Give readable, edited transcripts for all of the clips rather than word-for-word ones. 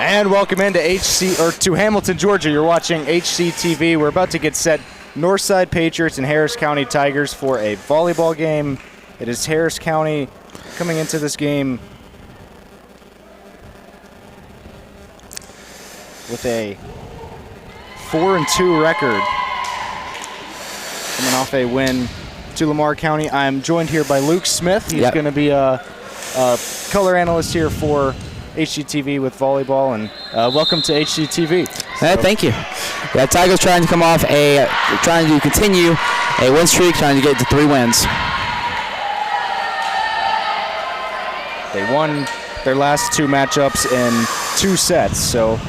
And welcome into to Hamilton, Georgia. You're watching HCTV. We're about to get set. Northside Patriots and Harris County Tigers for a volleyball game. It is Harris County coming into this game with a 4-2 record, coming off a win to Lamar County. I'm joined here by Luke Smith. He's going to be a color analyst here for HCTV with volleyball, and welcome to HCTV. Thank you. Yeah, Tigers trying to continue a win streak, trying to get to 3 wins. They won their last 2 matchups in 2 sets, so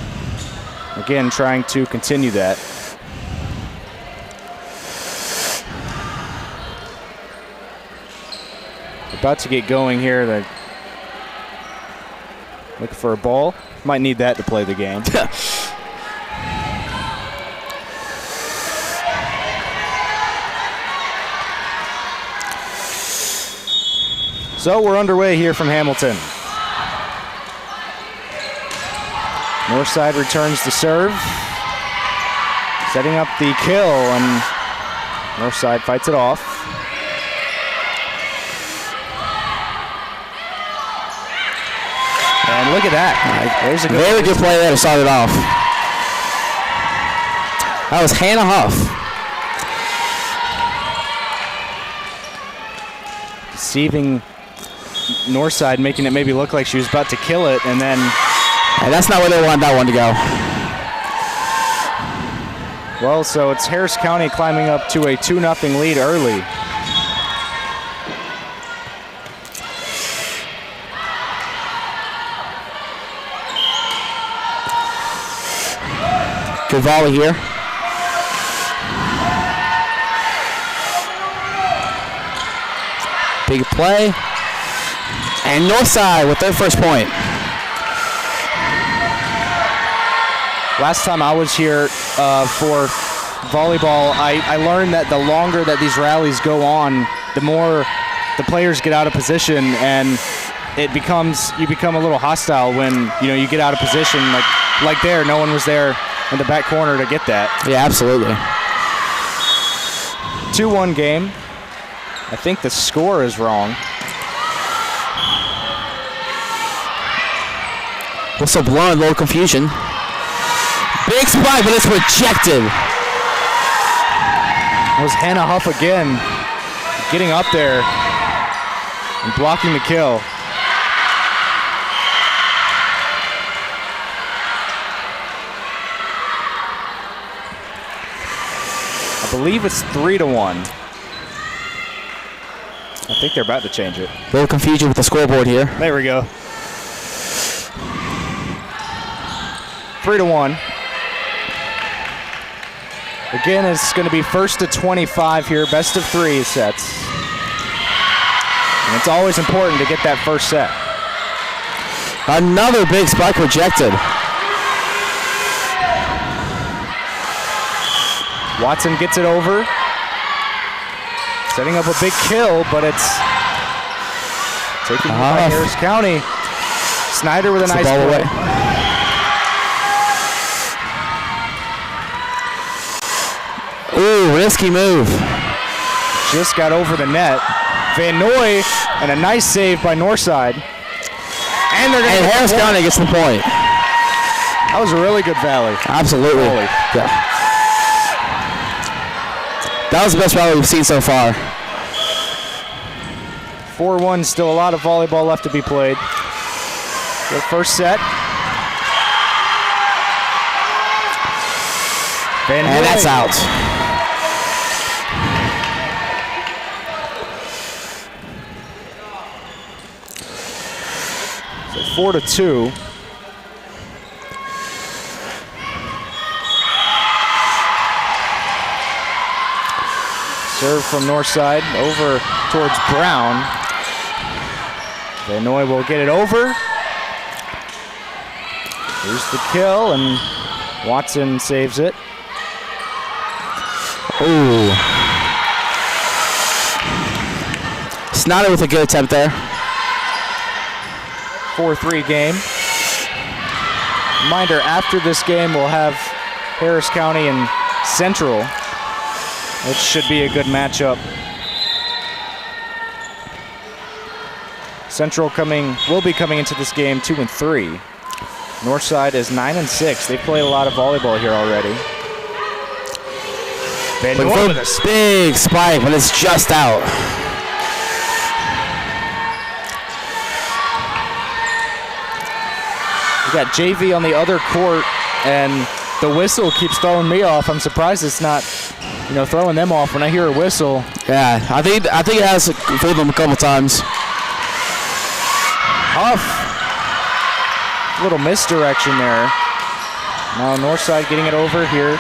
again, trying to continue that. About to get going here. They're looking for a ball. Might need that to play the game. So we're underway here from Hamilton. Northside returns to serve, setting up the kill, and Northside fights it off. And look at that. There's a very good play there to start it off. That was Hannah Huff. Deceiving Northside, making it maybe look like she was about to kill it, and then... And that's not where they want that one to go. Well, so it's Harris County climbing up to a 2-0 lead early. Good volley here. Big play. And Northside with their first point. Last time I was here for volleyball, I learned that the longer that these rallies go on, the more the players get out of position, and you become a little hostile when you get out of position. Like there, no one was there in the back corner to get that. Yeah, absolutely. 2-1 game. I think the score is wrong. Whistle blown, a little confusion. Big spike, but it's rejected. That was Hannah Huff again, getting up there and blocking the kill. I believe it's 3-1. I think they're about to change it. A little confusion with the scoreboard here. There we go. 3-1. Again, it's going to be first to 25 here, best of 3 sets. And it's always important to get that first set. Another big spike rejected. Watson gets it over. Setting up a big kill, but it's taken by Harris County. Snyder with a nice ball away. Ooh, risky move. Just got over the net. Van Noy, and a nice save by Northside. And Harris County gets the point. That was a really good volley. Absolutely. Yeah. That was the best rally we've seen so far. 4-1, still a lot of volleyball left to be played. The first set. And that's out. So 4-2. Serve from Northside over towards Brown. Van Noy will get it over. Here's the kill, and Watson saves it. Ooh. Snyder with a good attempt there. 4-3 game. Reminder, after this game, we'll have Harris County and Central. It should be a good matchup. Central will be coming into this game 2-3. Northside is 9-6. They've played a lot of volleyball here already. Looking for a big spike, but it's just out. We got JV on the other court, and the whistle keeps throwing me off. I'm surprised it's not, throwing them off when I hear a whistle. Yeah, I think it has fooled them a couple times. Huff. Little misdirection there. Now Northside getting it over here.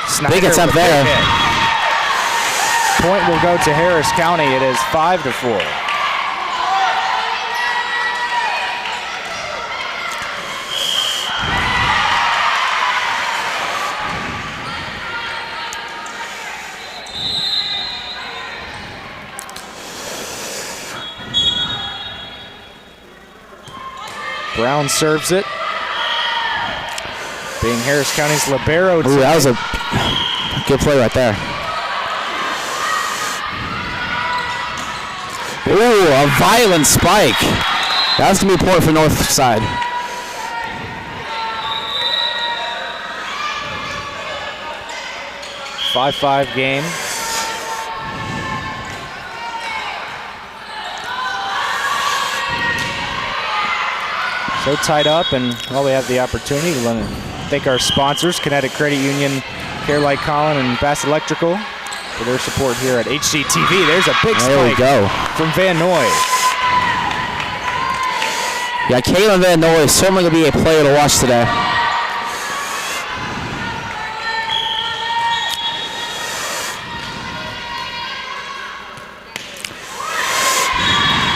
Snyder big attempt there. Point will go to Harris County. It is 5-4. Brown serves it. Being Harris County's libero. Ooh, that was a good play right there. Ooh, a violent spike. That's going to be a point for Northside. Five game. So tied up, and we have the opportunity to thank our sponsors, Kinetic Credit Union, Care Collin, and Bass Electrical, for their support here at HCTV. There's a big spike from Van Noy. Yeah, Caitlin Van Noy is certainly going to be a player to watch today.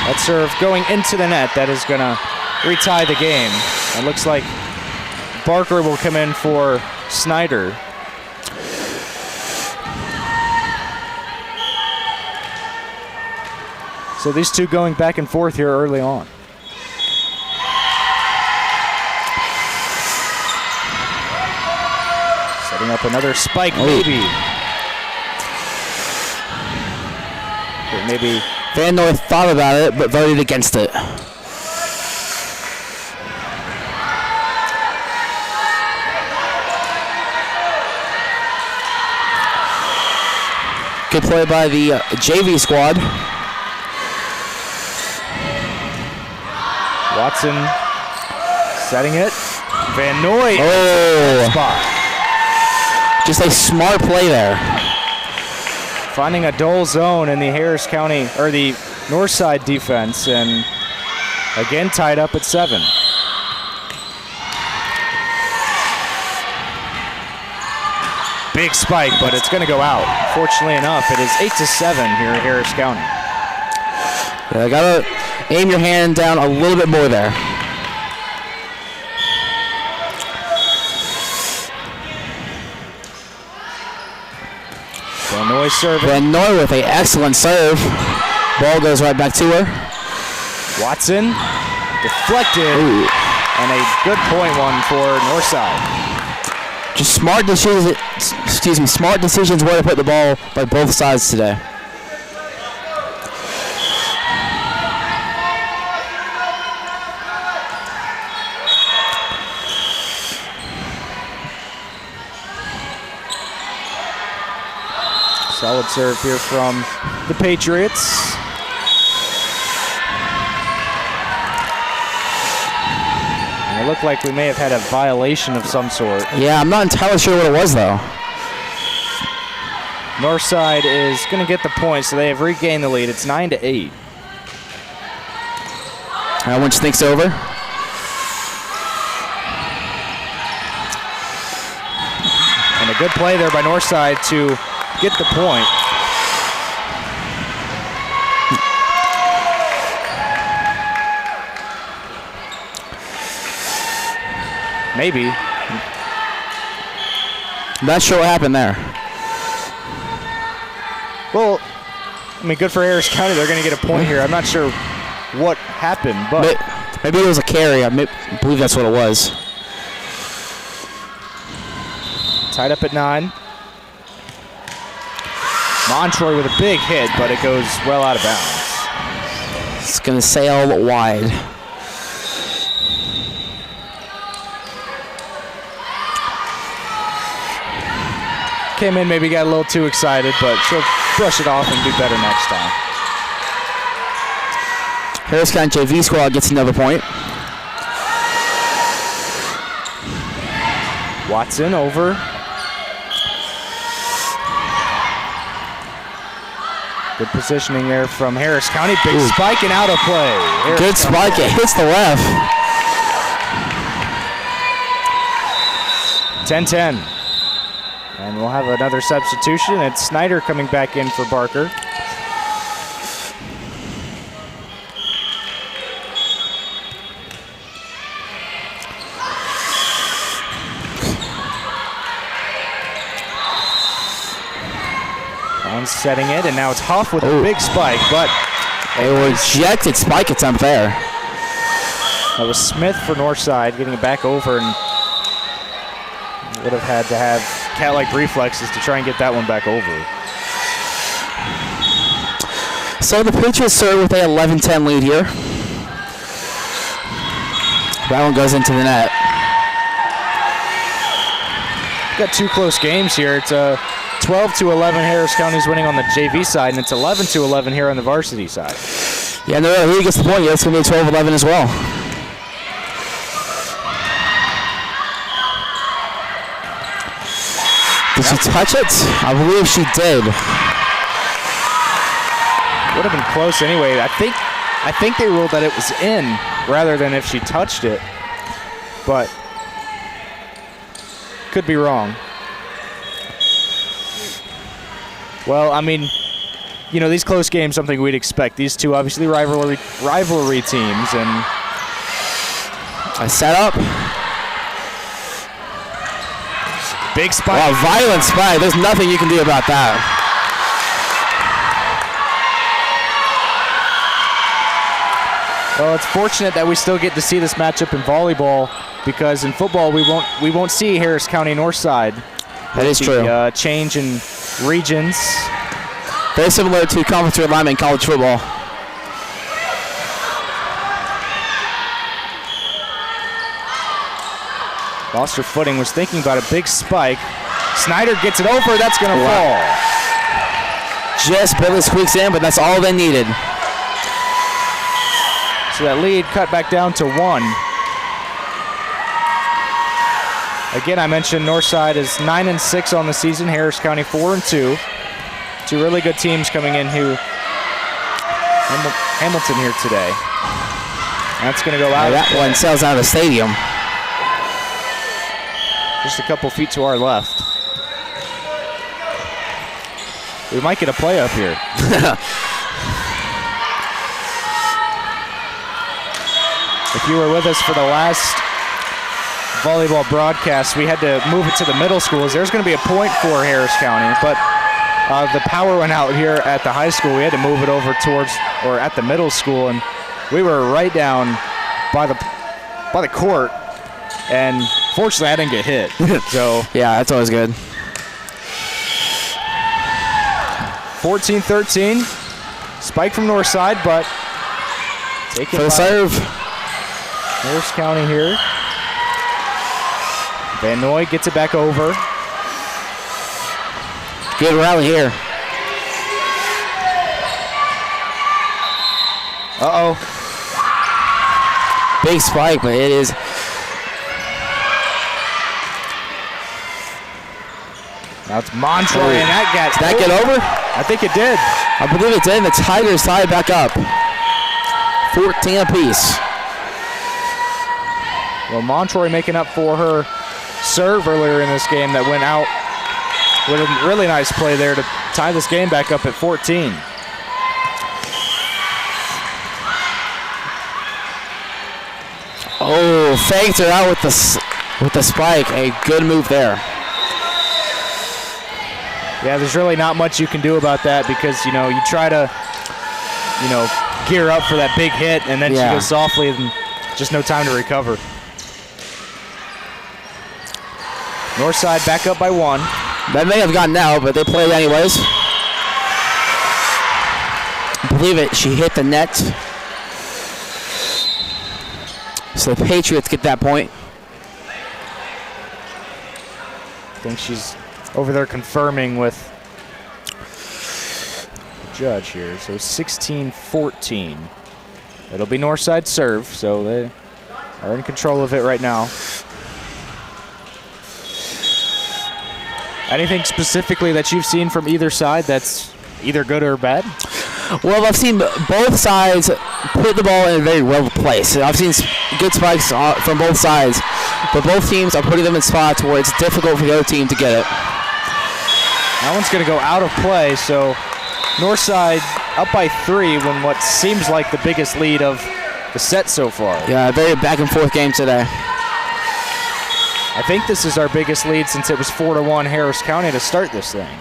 That serve going into the net. That is going to retie the game. It looks like Barker will come in for Snyder. So these two going back and forth here early on. Setting up another spike, maybe. Maybe Van Noy thought about it, but voted against it. Good play by the JV squad. Watson setting it. Van Noy. Oh, spot. Just a smart play there. Finding a dull zone in the Harris County, or the Northside defense, and again tied up at 7. Big spike, but it's going to go out. Fortunately enough, it is 8-7 here at Harris County. Yeah, gotta aim your hand down a little bit more there. Van Noy serving. Van Noy with an excellent serve. Ball goes right back to her. Watson deflected. Ooh. And a good point one for Northside. Just smart decisions. Smart decisions where to put the ball by both sides today. Solid serve here from the Patriots. And it looked like we may have had a violation of some sort. Yeah, I'm not entirely sure what it was, though. Northside is going to get the point, so they have regained the lead. It's 9-8. That one sneaks over. And a good play there by Northside to get the point. Maybe. Not sure what happened there. Well, I mean, good for Harris County. They're going to get a point here. I'm not sure what happened, but Maybe it was a carry. I believe that's what it was. Tied up at 9. Montroy with a big hit, but it goes well out of bounds. It's going to sail wide. Came in, maybe got a little too excited, but she'll brush it off and do better next time. Harris County JV squad gets another point. Watson over. Good positioning there from Harris County. Big spike and out of play. Good spike. It hits the left. 10-10. And we'll have another substitution. It's Snyder coming back in for Barker. Setting it, and now it's Huff with a big spike, but a rejected spike attempt there. That was Smith for Northside getting it back over, and would have had to have cat-like reflexes to try and get that one back over. So the Patriots serve with a 11-10 lead here. That one goes into the net. Got two close games here. It's a 12-11 Harris County's winning on the JV side, and it's 11-11 here on the varsity side. Yeah, no, he gets the point. Yeah, it's going to be 12-11 as well. Did she touch it? I believe she did. Would have been close anyway. I think they ruled that it was in rather than if she touched it, but could be wrong. Well, I mean, you know, these close games, something we'd expect. These two obviously rivalry teams, and a setup. Big spike. Wow, violent spike. There's nothing you can do about that. Well, it's fortunate that we still get to see this matchup in volleyball, because in football we won't see Harris County Northside. That is true. Change in regions. Very similar to conference realignment in college football. Lost her footing, was thinking about a big spike. Snyder gets it over, that's gonna fall. Just barely squeaks in, but that's all they needed. So that lead cut back down to 1. Again, I mentioned Northside is 9-6 on the season. Harris County 4-2. Two really good teams coming in who Hamilton here today. That's going to go out. That one sells out of the stadium. Just a couple feet to our left. We might get a play up here. If you were with us for the last volleyball broadcast, we had to move it to the middle schools. There's going to be a point for Harris County, but the power went out here at the high school. We had to move it over towards, or at the middle school, and we were right down by the court, and fortunately I didn't get hit. So yeah, that's always good. 14-13, spike from Northside, but taken for the serve. Harris County here. Van Noy gets it back over. Good rally here. Uh-oh. Big spike, but it is. Now it's Montroy, and that got. Did that get over? I think it did. I believe it did, and the Tigers tied back up. 14 apiece. Well, Montroy making up for her serve earlier in this game that went out with a really nice play there to tie this game back up at 14. Oh, faked her out with the spike. A good move there. Yeah, there's really not much you can do about that, because, you try to, gear up for that big hit, and then she goes softly and just no time to recover. Northside back up by 1. That may have gotten out, but they played anyways. I believe it. She hit the net. So the Patriots get that point. I think she's over there confirming with the judge here. So 16-14. It'll be Northside serve, so they are in control of it right now. Anything specifically that you've seen from either side that's either good or bad? Well, I've seen both sides put the ball in a very well place. I've seen good spikes from both sides, but both teams are putting them in spots where it's difficult for the other team to get it. That one's going to go out of play, so Northside up by 3 when what seems like the biggest lead of the set so far. Yeah, a very back and forth game today. I think this is our biggest lead since it was 4-1 Harris County to start this thing.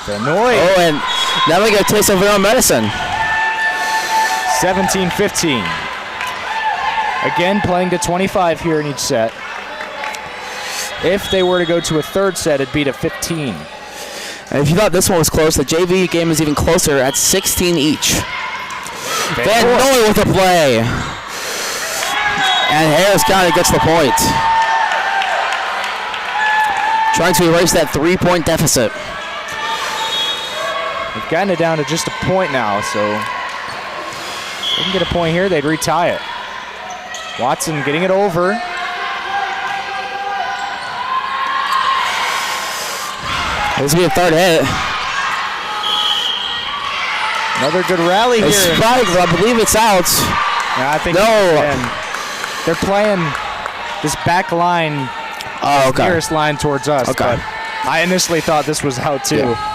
Illinois. Oh, and now we get a taste of their own medicine. 17-15. Again, playing to 25 here in each set. If they were to go to a third set, it'd be to 15. And if you thought this one was close, the JV game is even closer at 16 each. Van Noy with the play. And Harris County gets the point. Trying to erase that 3-point deficit. They've gotten it down to just a point now, so if they can get a point here, they'd retie it. Watson getting it over. This will be a third hit. Another good rally here. Spike, I believe it's out. Yeah, I think no. They're playing this back line, nearest line towards us. Okay. But I initially thought this was out too. Yeah.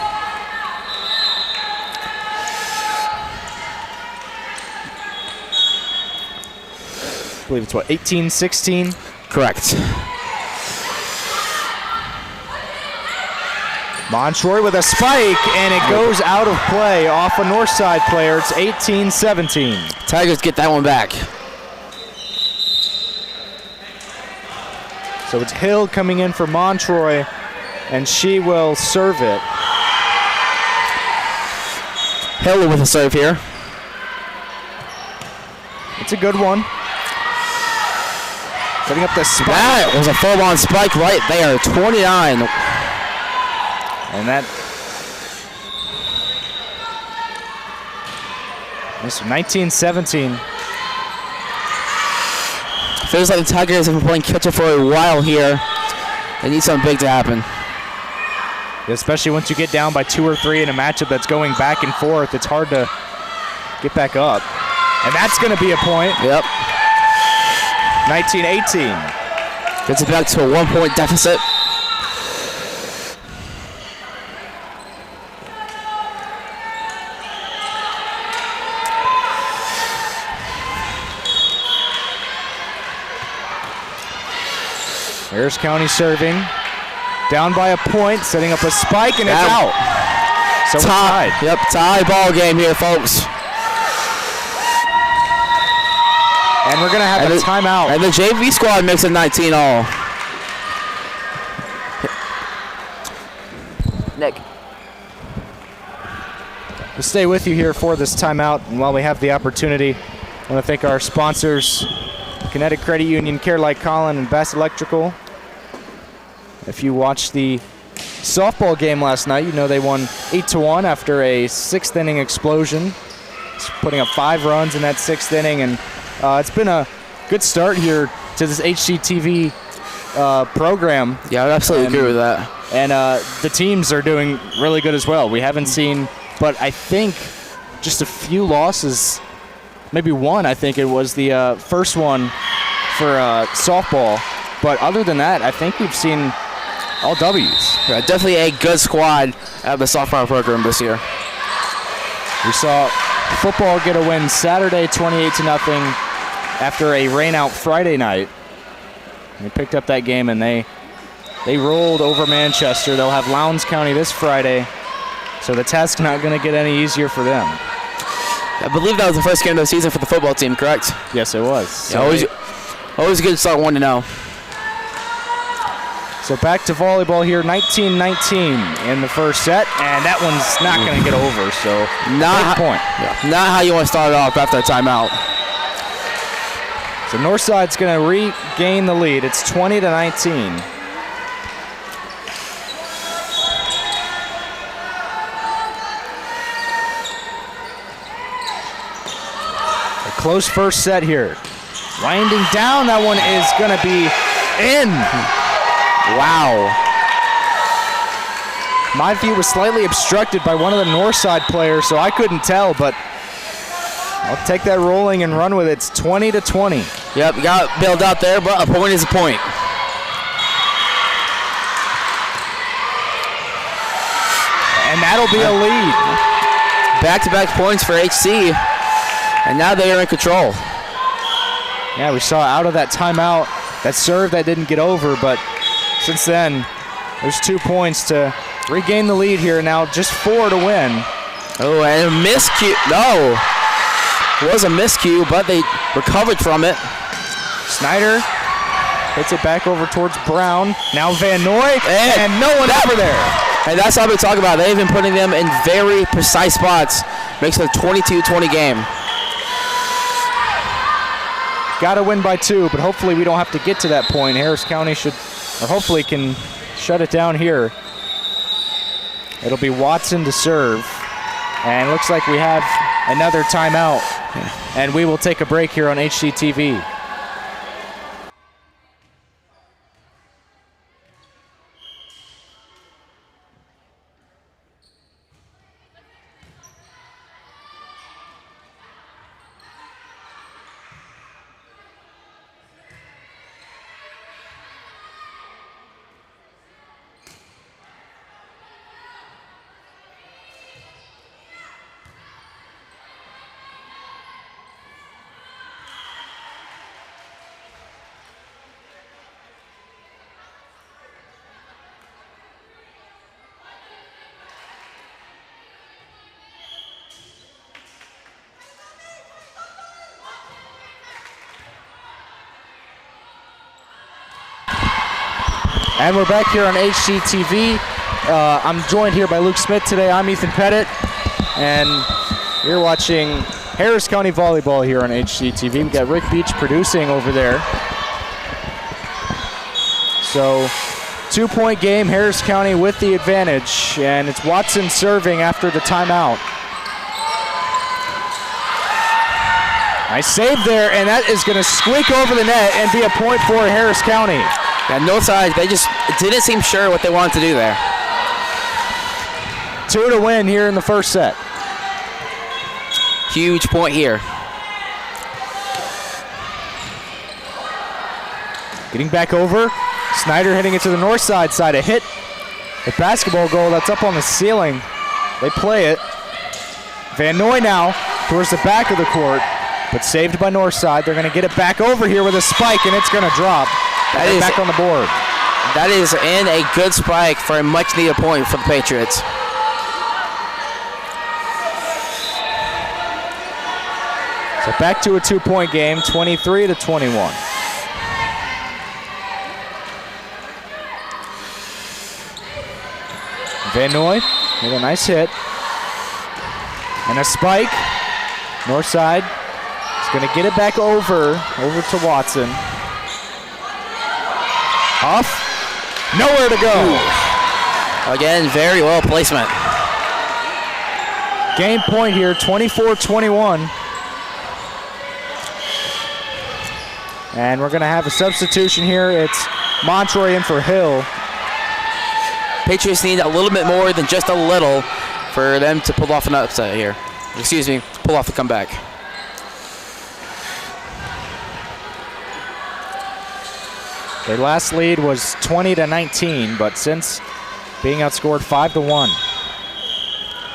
I believe it's what, 18-16? Correct. Montroy with a spike, and it goes out of play off a Northside player. It's 18-17. Tigers get that one back. So it's Hill coming in for Montroy, and she will serve it. Hill with a serve here. It's a good one. Setting up the spike. That was a full-on spike right there, 29. And that is 19-17. Feels like the Tigers have been playing catch-up for a while here. They need something big to happen. Especially once you get down by 2 or 3 in a matchup that's going back and forth, it's hard to get back up. And that's going to be a point. Yep. 19-18. Gets it back to a 1-point deficit. Harris County serving. Down by a point, setting up a spike, and it's out. So we're tied. Yep, tie ball game here, folks. And we're going to have a timeout. And the JV squad makes it 19 all. Nick. We'll stay with you here for this timeout. And while we have the opportunity, I want to thank our sponsors, Kinetic Credit Union, Care Like Colin, and Bass Electrical. If you watched the softball game last night, you know they won 8-1 after a 6th inning explosion, putting up 5 runs in that 6th inning. And it's been a good start here to this HCTV program. Yeah, I absolutely agree with that. And the teams are doing really good as well. We haven't seen, but I think just a few losses, maybe one. I think it was the first one for softball. But other than that, I think we've seen all W's. Yeah, definitely a good squad out of the softball program this year. We saw football get a win Saturday, 28-0, after a rain-out Friday night. They picked up that game, and they rolled over Manchester. They'll have Lowndes County this Friday, So the task's not going to get any easier for them. I believe that was the first game of the season for the football team, correct? Yes, it was. So always good to start 1-0. So back to volleyball here, 19-19 in the first set, and that one's not going to get over, so not point. Yeah, not how you want to start it off after a timeout. So Northside's going to regain the lead. It's 20-19. A close first set here. Winding down, that one is going to be in. Wow. My view was slightly obstructed by one of the Northside players, so I couldn't tell, but I'll take that rolling and run with it. It's 20-20. Yep, got bailed out there, but a point is a point. And that'll be a lead. Back-to-back points for HC, and now they are in control. Yeah, we saw out of that timeout, that serve that didn't get over, but since then, there's 2 points to regain the lead here now, just 4 to win. Oh, and a miscue. No. It was a miscue, but they recovered from it. Snyder hits it back over towards Brown. Now Van Noy, and no one over there. And that's how we talk about it. They've been putting them in very precise spots. Makes it a 22-20 game. Got to win by 2, but hopefully we don't have to get to that point. Harris County should, or hopefully can shut it down here. It'll be Watson to serve. And looks like we have another timeout. And we will take a break here on HCTV. And we're back here on HCTV. I'm joined here by Luke Smith today. I'm Ethan Pettit, and you're watching Harris County Volleyball here on HCTV. We've got Rick Beach producing over there. So, 2-point game, Harris County with the advantage, and it's Watson serving after the timeout. Nice save there, and that is going to squeak over the net and be a point for Harris County. Yeah, Northside, they just didn't seem sure what they wanted to do there. 2 to win here in the first set. Huge point here. Getting back over. Snyder hitting it to the Northside side. A hit. A basketball goal that's up on the ceiling. They play it. Van Noy now towards the back of the court, but saved by Northside. They're going to get it back over here with a spike, and it's going to drop. That is back on the board. That is in a good spike for a much-needed point for the Patriots. So back to a 2-point game, 23-21. Van Noy with a nice hit. And a spike. Northside is going to get it back over to Watson. Off. Nowhere to go. Again, very well placement. Game point here, 24-21. And we're going to have a substitution here. It's Montroy in for Hill. Patriots need a little bit more than just a little for them to pull off an upset here. Excuse me, pull off the comeback. Their last lead was 20-19, but since being outscored 5-1.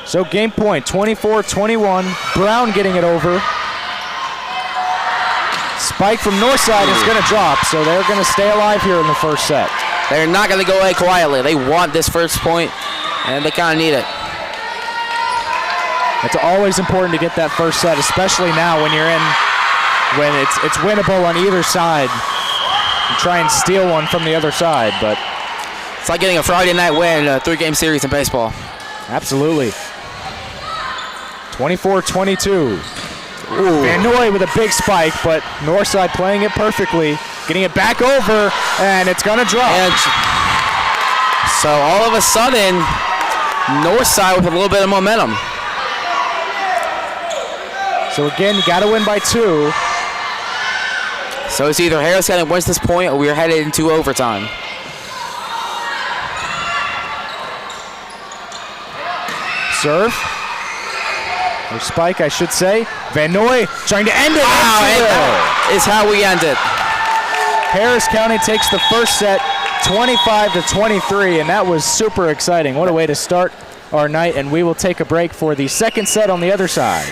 So game point, 24-21. Brown getting it over. Spike from Northside is going to drop, so they're going to stay alive here in the first set. They're not going to go away quietly. They want this first point, and they kind of need it. It's always important to get that first set, especially now when when it's winnable on either side. And try and steal one from the other side, but it's like getting a Friday night win in a 3-game series in baseball. Absolutely. 24-22. Van Noy with a big spike, but Northside playing it perfectly, getting it back over, and it's gonna drop. And so all of a sudden, Northside with a little bit of momentum. So again, you gotta win by 2. So it's either Harris County wins this point or we are headed into overtime. Serve. Or spike, I should say. Van Noy trying to end it. Wow, and that is how we end it. Harris County takes the first set 25-23, and that was super exciting. What a way to start our night, and we will take a break for the second set on the other side.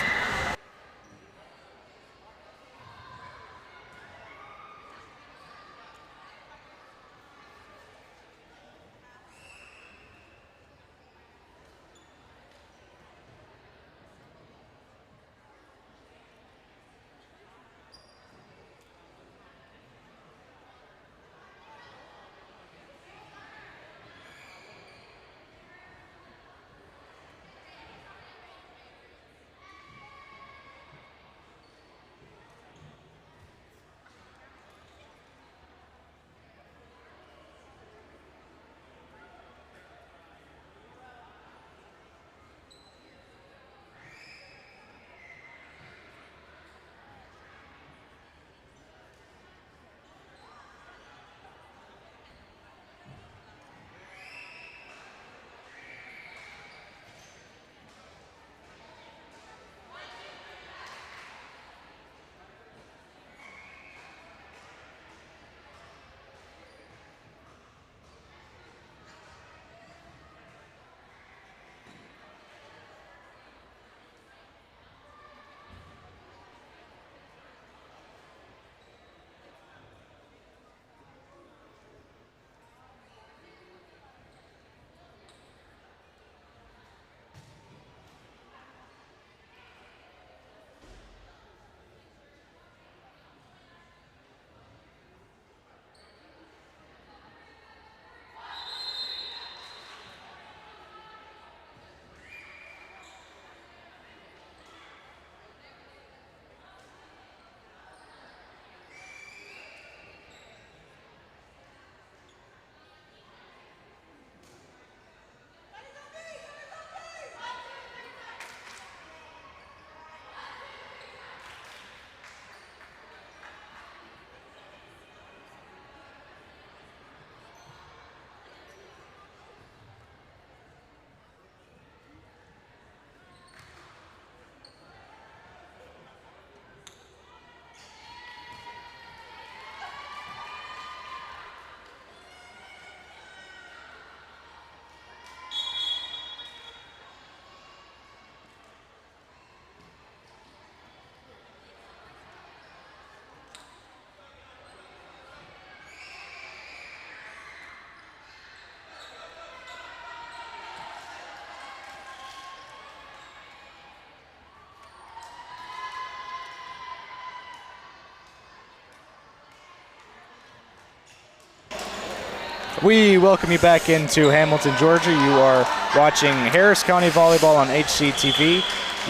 We welcome you back into Hamilton, Georgia. You are watching Harris County Volleyball on HCTV.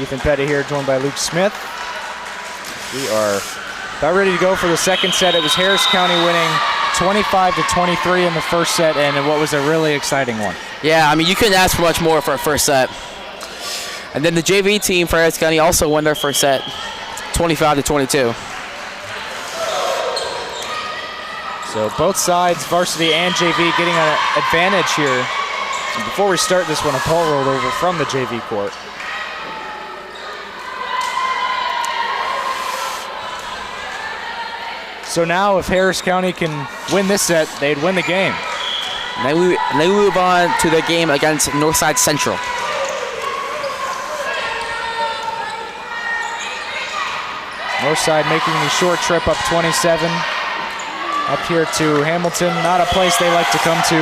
Ethan Petty here, joined by Luke Smith. We are about ready to go for the second set. It was Harris County winning 25-23 in the first set, and what was a really exciting one. Yeah, I mean, you couldn't ask for much more for a first set. And then the JV team for Harris County also won their first set, 25-22. So both sides, varsity and JV, getting an advantage here. And before we start this one, a ball rolled over from the JV court. So now if Harris County can win this set, they'd win the game. And they move on to the game against Northside Central. Northside making the short trip up 27. Up here to Hamilton, not a place they like to come to.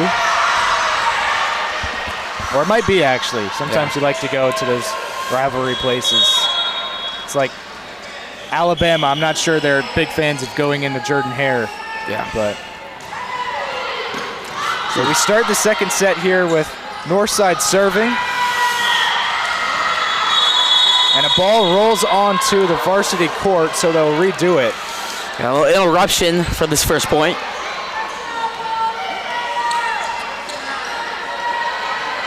Or it might be, actually. Sometimes you like to go to those rivalry places. It's like Alabama. I'm not sure they're big fans of going into Jordan Hare. Yeah. But so we start the second set here with Northside serving. And a ball rolls onto the varsity court, so they'll redo it. A little interruption for this first point.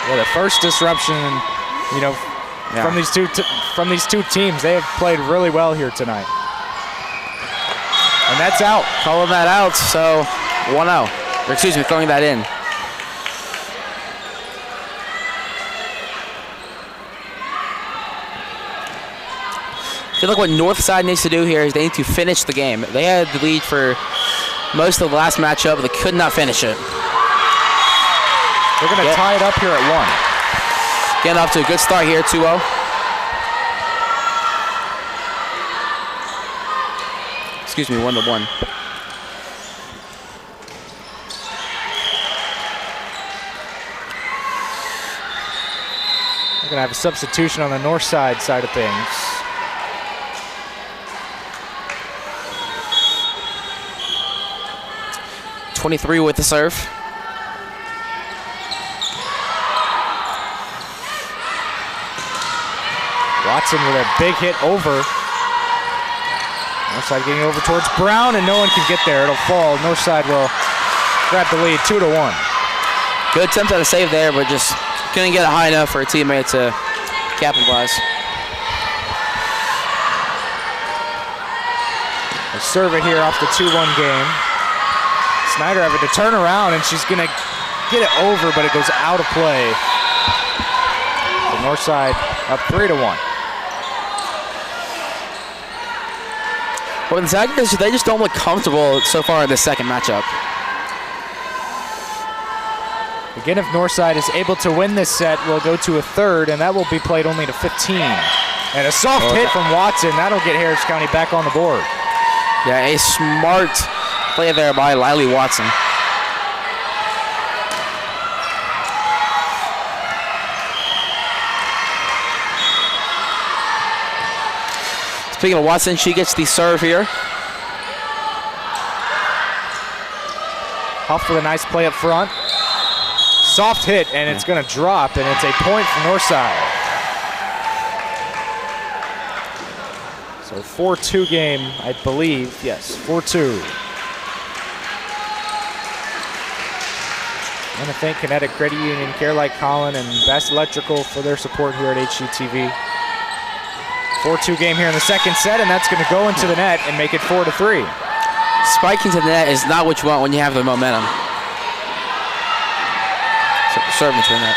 Yeah, the first disruption, you know, from these two teams. They have played really well here tonight. And that's out. Calling that out, so 1-0. Or excuse me, throwing that in. I feel like what Northside needs to do here is they need to finish the game. They had the lead for most of the last matchup, but they could not finish it. They're going to tie it up here at 1. Getting off to a good start here, 2-0. Excuse me, 1-1. We're going to have a substitution on the Northside side of things. .23 with the serve. Watson with a big hit over. Northside getting over towards Brown, and no one can get there. It'll fall. Northside will grab the lead, 2-1. Good attempt at a save there, but just couldn't get it high enough for a teammate to capitalize. A serve it here off the 2-1 game. Snyder having to turn around, and she's going to get it over, but it goes out of play. The Northside up 3-1. Well, the Tigers, they just don't look comfortable so far in this second matchup. Again, if Northside is able to win this set, we'll go to a third, and that will be played only to 15. And a soft hit from Watson. That'll get Harris County back on the board. Yeah, a smart play there by Lily Watson. Speaking of Watson, she gets the serve here. Huff with a nice play up front. Soft hit, and it's going to drop, and it's a point for Northside. So 4-2 game, I believe. Yes, 4-2. I want to thank Kinetic, Credit Union, Care-Like Collin, and Best Electrical for their support here at HCTV. 4-2 game here in the second set, and that's going to go into the net and make it 4-3. Spiking to the net is not what you want when you have the momentum. Serving to the net.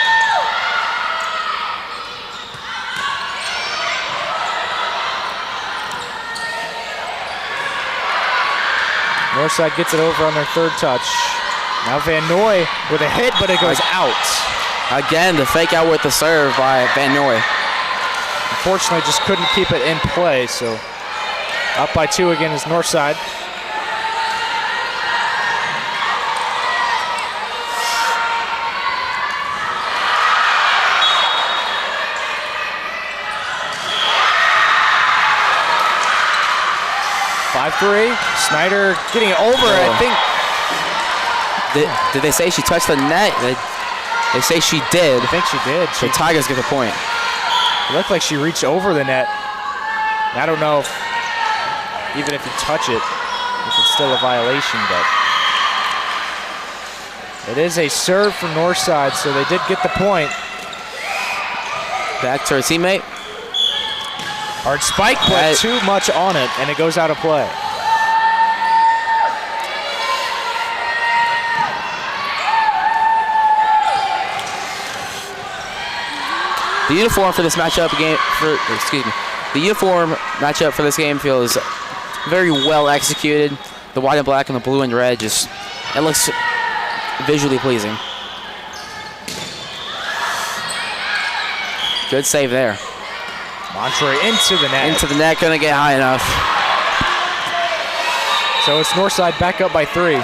Northside gets it over on their third touch. Now Van Noy with a hit, but it goes out. Again, the fake out with the serve by Van Noy. Unfortunately, just couldn't keep it in play, so up by 2 again is Northside. Snyder getting it over, I think. Did they say she touched the net? They say she did. I think she did. The Tigers get the point. It looked like she reached over the net. I don't know if, even if you touch it, if it's still a violation, but it is a serve from Northside, so they did get the point. Back to her teammate. Hard spike, but too much on it, and it goes out of play. The uniform for this matchup the uniform matchup for this game feels very well executed. The white and black and the blue and red it looks visually pleasing. Good save there. Montre into the net. Into the net, couldn't get high enough. So it's Northside back up by 3.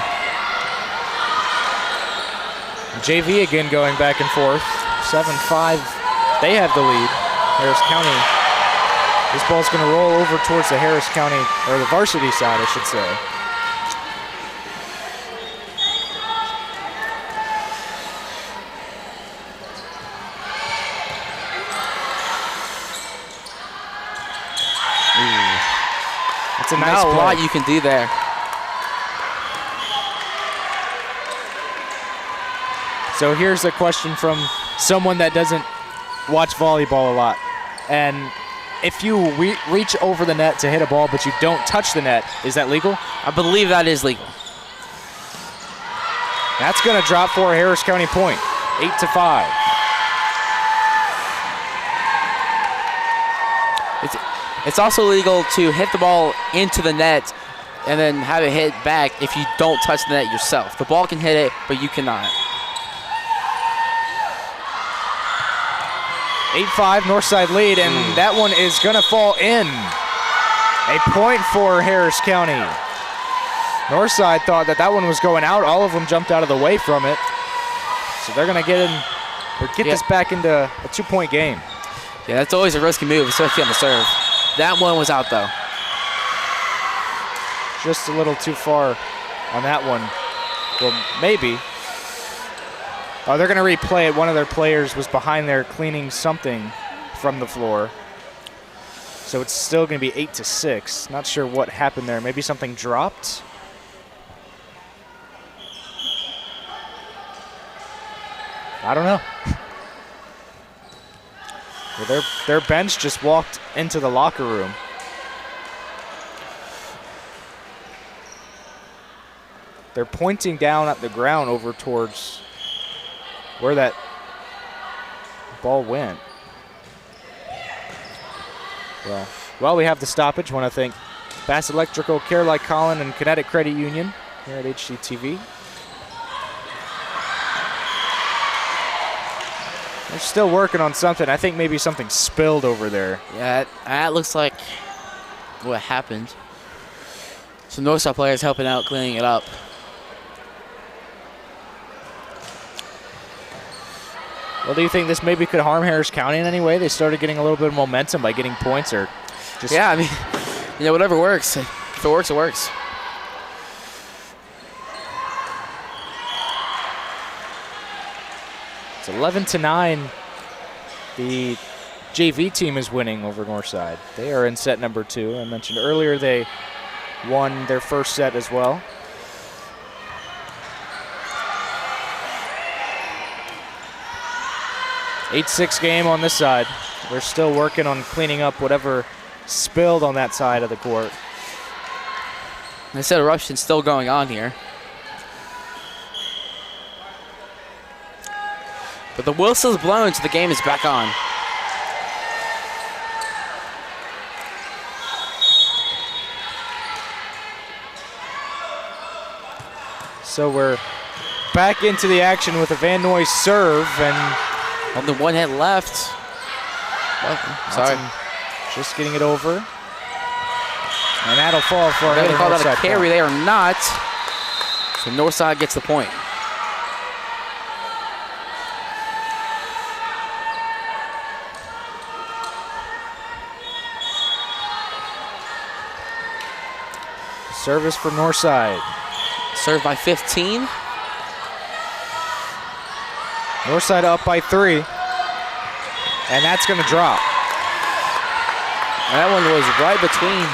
JV again going back and forth. 7-5, they have the lead. Harris County. This ball's going to roll over towards the Harris County, or the varsity side, I should say. That's a nice Not a play. lot you can do there. So here's a question from someone that doesn't watch volleyball a lot. And if you reach over the net to hit a ball but you don't touch the net, is that legal? I believe that is legal. That's going to drop for a Harris County point, 8-5. It's also legal to hit the ball into the net and then have it hit back if you don't touch the net yourself. The ball can hit it, but you cannot. 8-5 Northside lead, and that one is going to fall in. A point for Harris County. Northside thought that one was going out. All of them jumped out of the way from it. So they're going to get this back into a 2-point game. Yeah, that's always a risky move, especially on the serve. That one was out, though. Just a little too far on that one. Well, maybe. Oh, they're going to replay it. One of their players was behind there cleaning something from the floor. So it's still going to be 8-6. Not sure what happened there. Maybe something dropped. I don't know. Well, their bench just walked into the locker room. They're pointing down at the ground over towards where that ball went. Well, we have the stoppage. Want to thank Bass Electrical, Caroline Collin, and Kinetic Credit Union here at HCTV. They're still working on something. I think maybe something spilled over there. Yeah, that looks like what happened. Some Northside players helping out cleaning it up. Well, do you think this maybe could harm Harris County in any way? They started getting a little bit of momentum by getting points, or just... Yeah, I mean, whatever works. If it works, it works. It's 11-9. The JV team is winning over Northside. They are in set number 2. I mentioned earlier they won their first set as well. 8-6 game on this side. We're still working on cleaning up whatever spilled on that side of the court. They said eruption's still going on here. But the whistle's blown, so the game is back on. So we're back into the action with a Van Noy serve, and only one hit left. Sorry. Just getting it over. And that'll fall for They're going to call that a Northside carry. point. They are not. So Northside gets the point. Service for Northside. Served by 15. Northside up by 3. And that's going to drop. That one was right between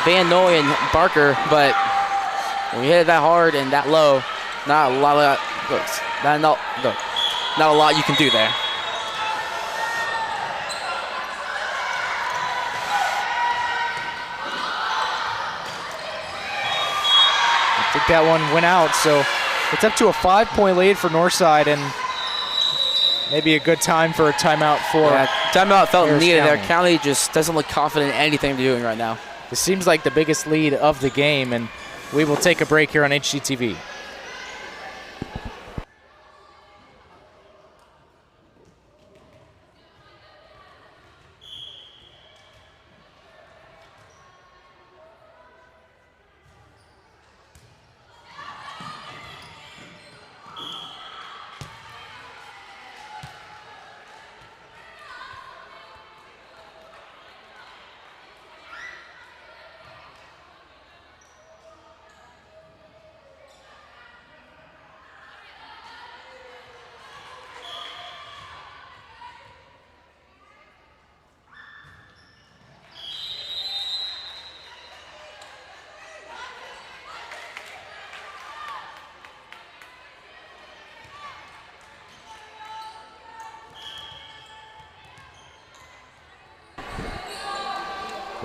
Van Noy and Barker, but when you hit it that hard and that low, not a lot you can do there. I think that one went out, so it's up to a 5-point lead for Northside, and maybe a good time for a timeout for timeout felt Harris needed there. County. County just doesn't look confident in anything they're doing right now. This seems like the biggest lead of the game, and we will take a break here on HCTV.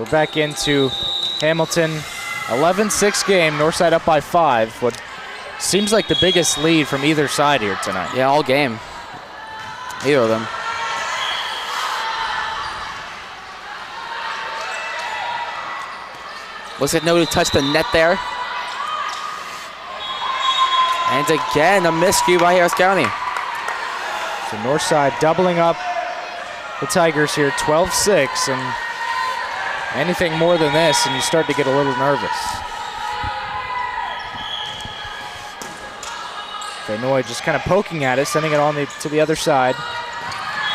We're back into Hamilton. 11-6 game. Northside up by 5. What seems like the biggest lead from either side here tonight. Yeah, all game. Either of them. Looks like nobody touched the net there. And again, a miscue by Harris County. So Northside doubling up the Tigers here, 12-6, and anything more than this, and you start to get a little nervous. Benoit just kind of poking at it, sending it on to the other side.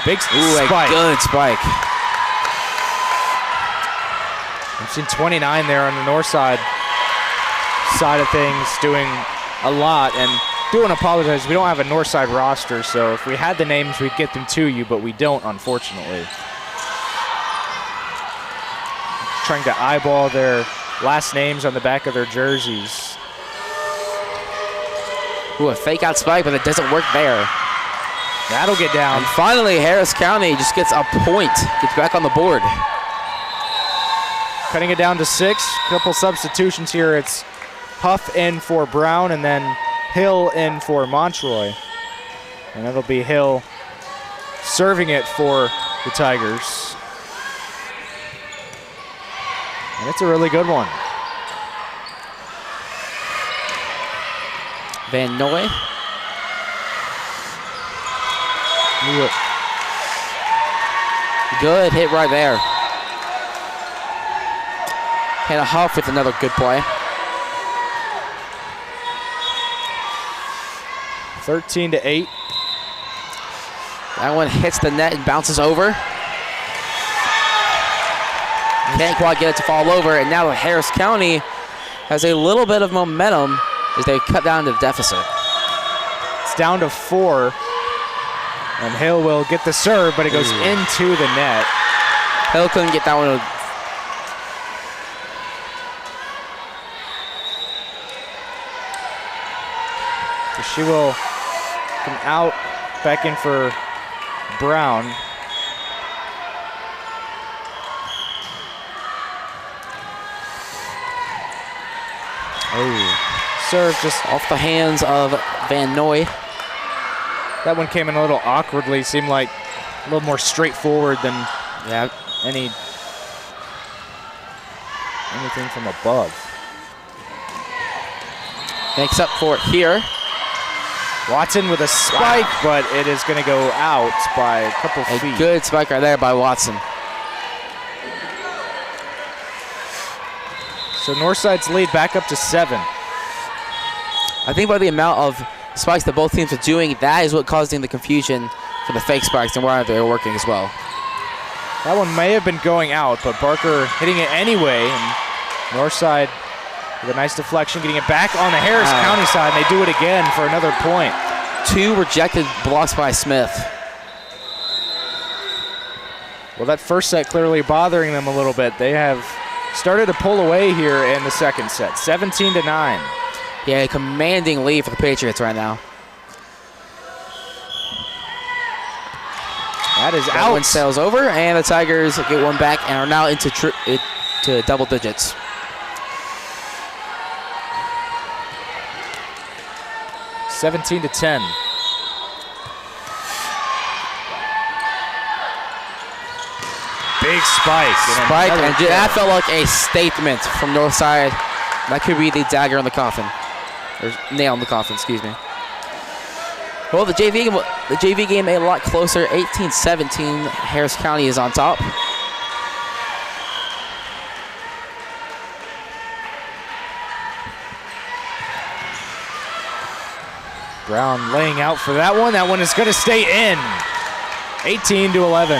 Big spike. A good spike. I've seen 29 there on the Northside side of things, doing a lot, and do want to apologize. We don't have a Northside roster, so if we had the names, we'd get them to you, but we don't, unfortunately. Trying to eyeball their last names on the back of their jerseys. Ooh, a fake out spike, but it doesn't work there. That'll get down. And finally, Harris County just gets a point, gets back on the board. Cutting it down to 6. Couple substitutions here. It's Huff in for Brown, and then Hill in for Montroy. And it'll be Hill serving it for the Tigers. And it's a really good one. Van Noy. Good hit right there. Hannah Huff with another good play. 13-8. That one hits the net and bounces over. Can't quite get it to fall over, and now Harris County has a little bit of momentum as they cut down the deficit. It's down to 4, and Hill will get the serve, but it goes into the net. Hill couldn't get that one. So she will come out, back in for Brown. Oh, serve just Off the hands of Van Noy. that one came in a little awkwardly. Seemed like a little more straightforward than anything from above. Makes up for it here. Watson with a spike, but it is going to go out by a couple feet. A good spike right there by Watson. So Northside's lead back up to 7. I think by the amount of spikes that both teams are doing, that is what causing the confusion for the fake spikes and where they were working as well. That one may have been going out, but Barker hitting it anyway, and Northside with a nice deflection, getting it back on the Harris County side, and they do it again for another point. 2 rejected blocks by Smith. Well, that first set clearly bothering them a little bit. They have started to pull away here in the second set, 17-9. Yeah, a commanding lead for the Patriots right now. That is that out. one sails over, and the Tigers get one back and are now into double digits. $17-10. Big spike. Spike, and that felt like a statement from Northside. That could be the dagger on the coffin. Or nail in the coffin, excuse me. Well, the JV game a lot closer, 18-17. Harris County is on top. Brown laying out for that one. That one is going to stay in. 18-11.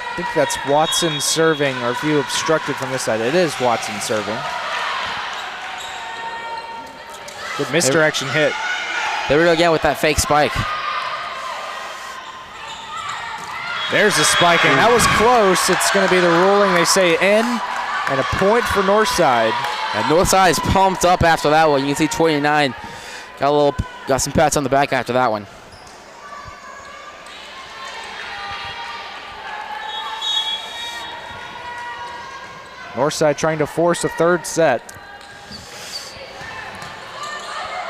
I think that's Watson serving, or if you obstructed from this side, it is Watson serving. Good misdirection hit. There we go again with that fake spike. There's the spike, and that was close. It's going to be the ruling. They say in. And a point for Northside. And Northside is pumped up after that one. You can see 29 got some pats on the back after that one. Northside trying to force a third set.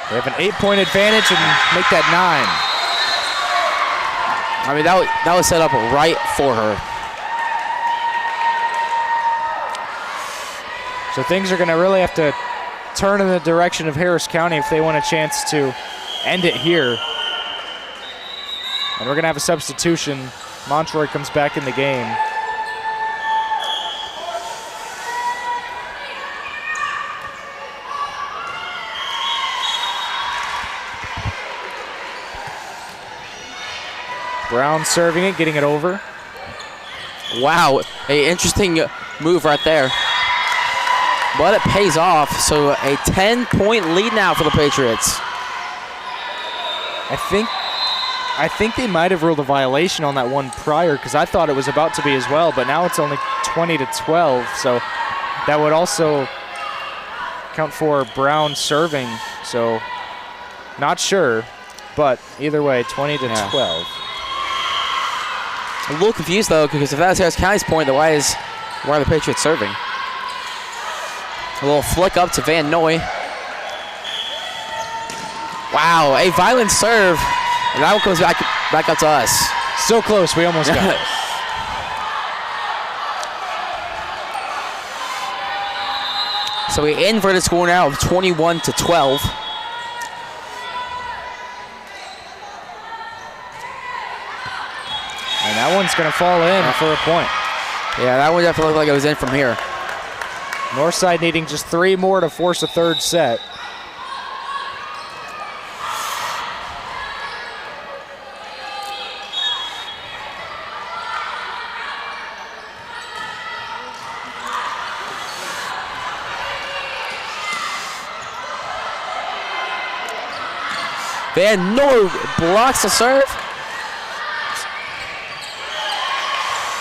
They have an 8-point advantage and make that 9. I mean, that was set up right for her. So things are going to really have to turn in the direction of Harris County if they want a chance to end it here. And we're going to have a substitution. Montroy comes back in the game. Brown serving it, getting it over. Wow, an interesting move right there. But it pays off, so a 10-point lead now for the Patriots. I think they might have ruled a violation on that one prior, because I thought it was about to be as well, but now it's only 20-12, so that would also count for Brown serving, so not sure, but either way, 20-12. Yeah. A little confused though, because if that's Harris County's point, then why are the Patriots serving? A little flick up to Van Noy. Wow, a violent serve, and that one comes back up to us. So close, we almost got it. So we inverted score now of 21-12. And that one's going to fall in for a point. Yeah, that one definitely looked like it was in from here. Northside needing just 3 more to force a third set. Van Noy blocks the serve.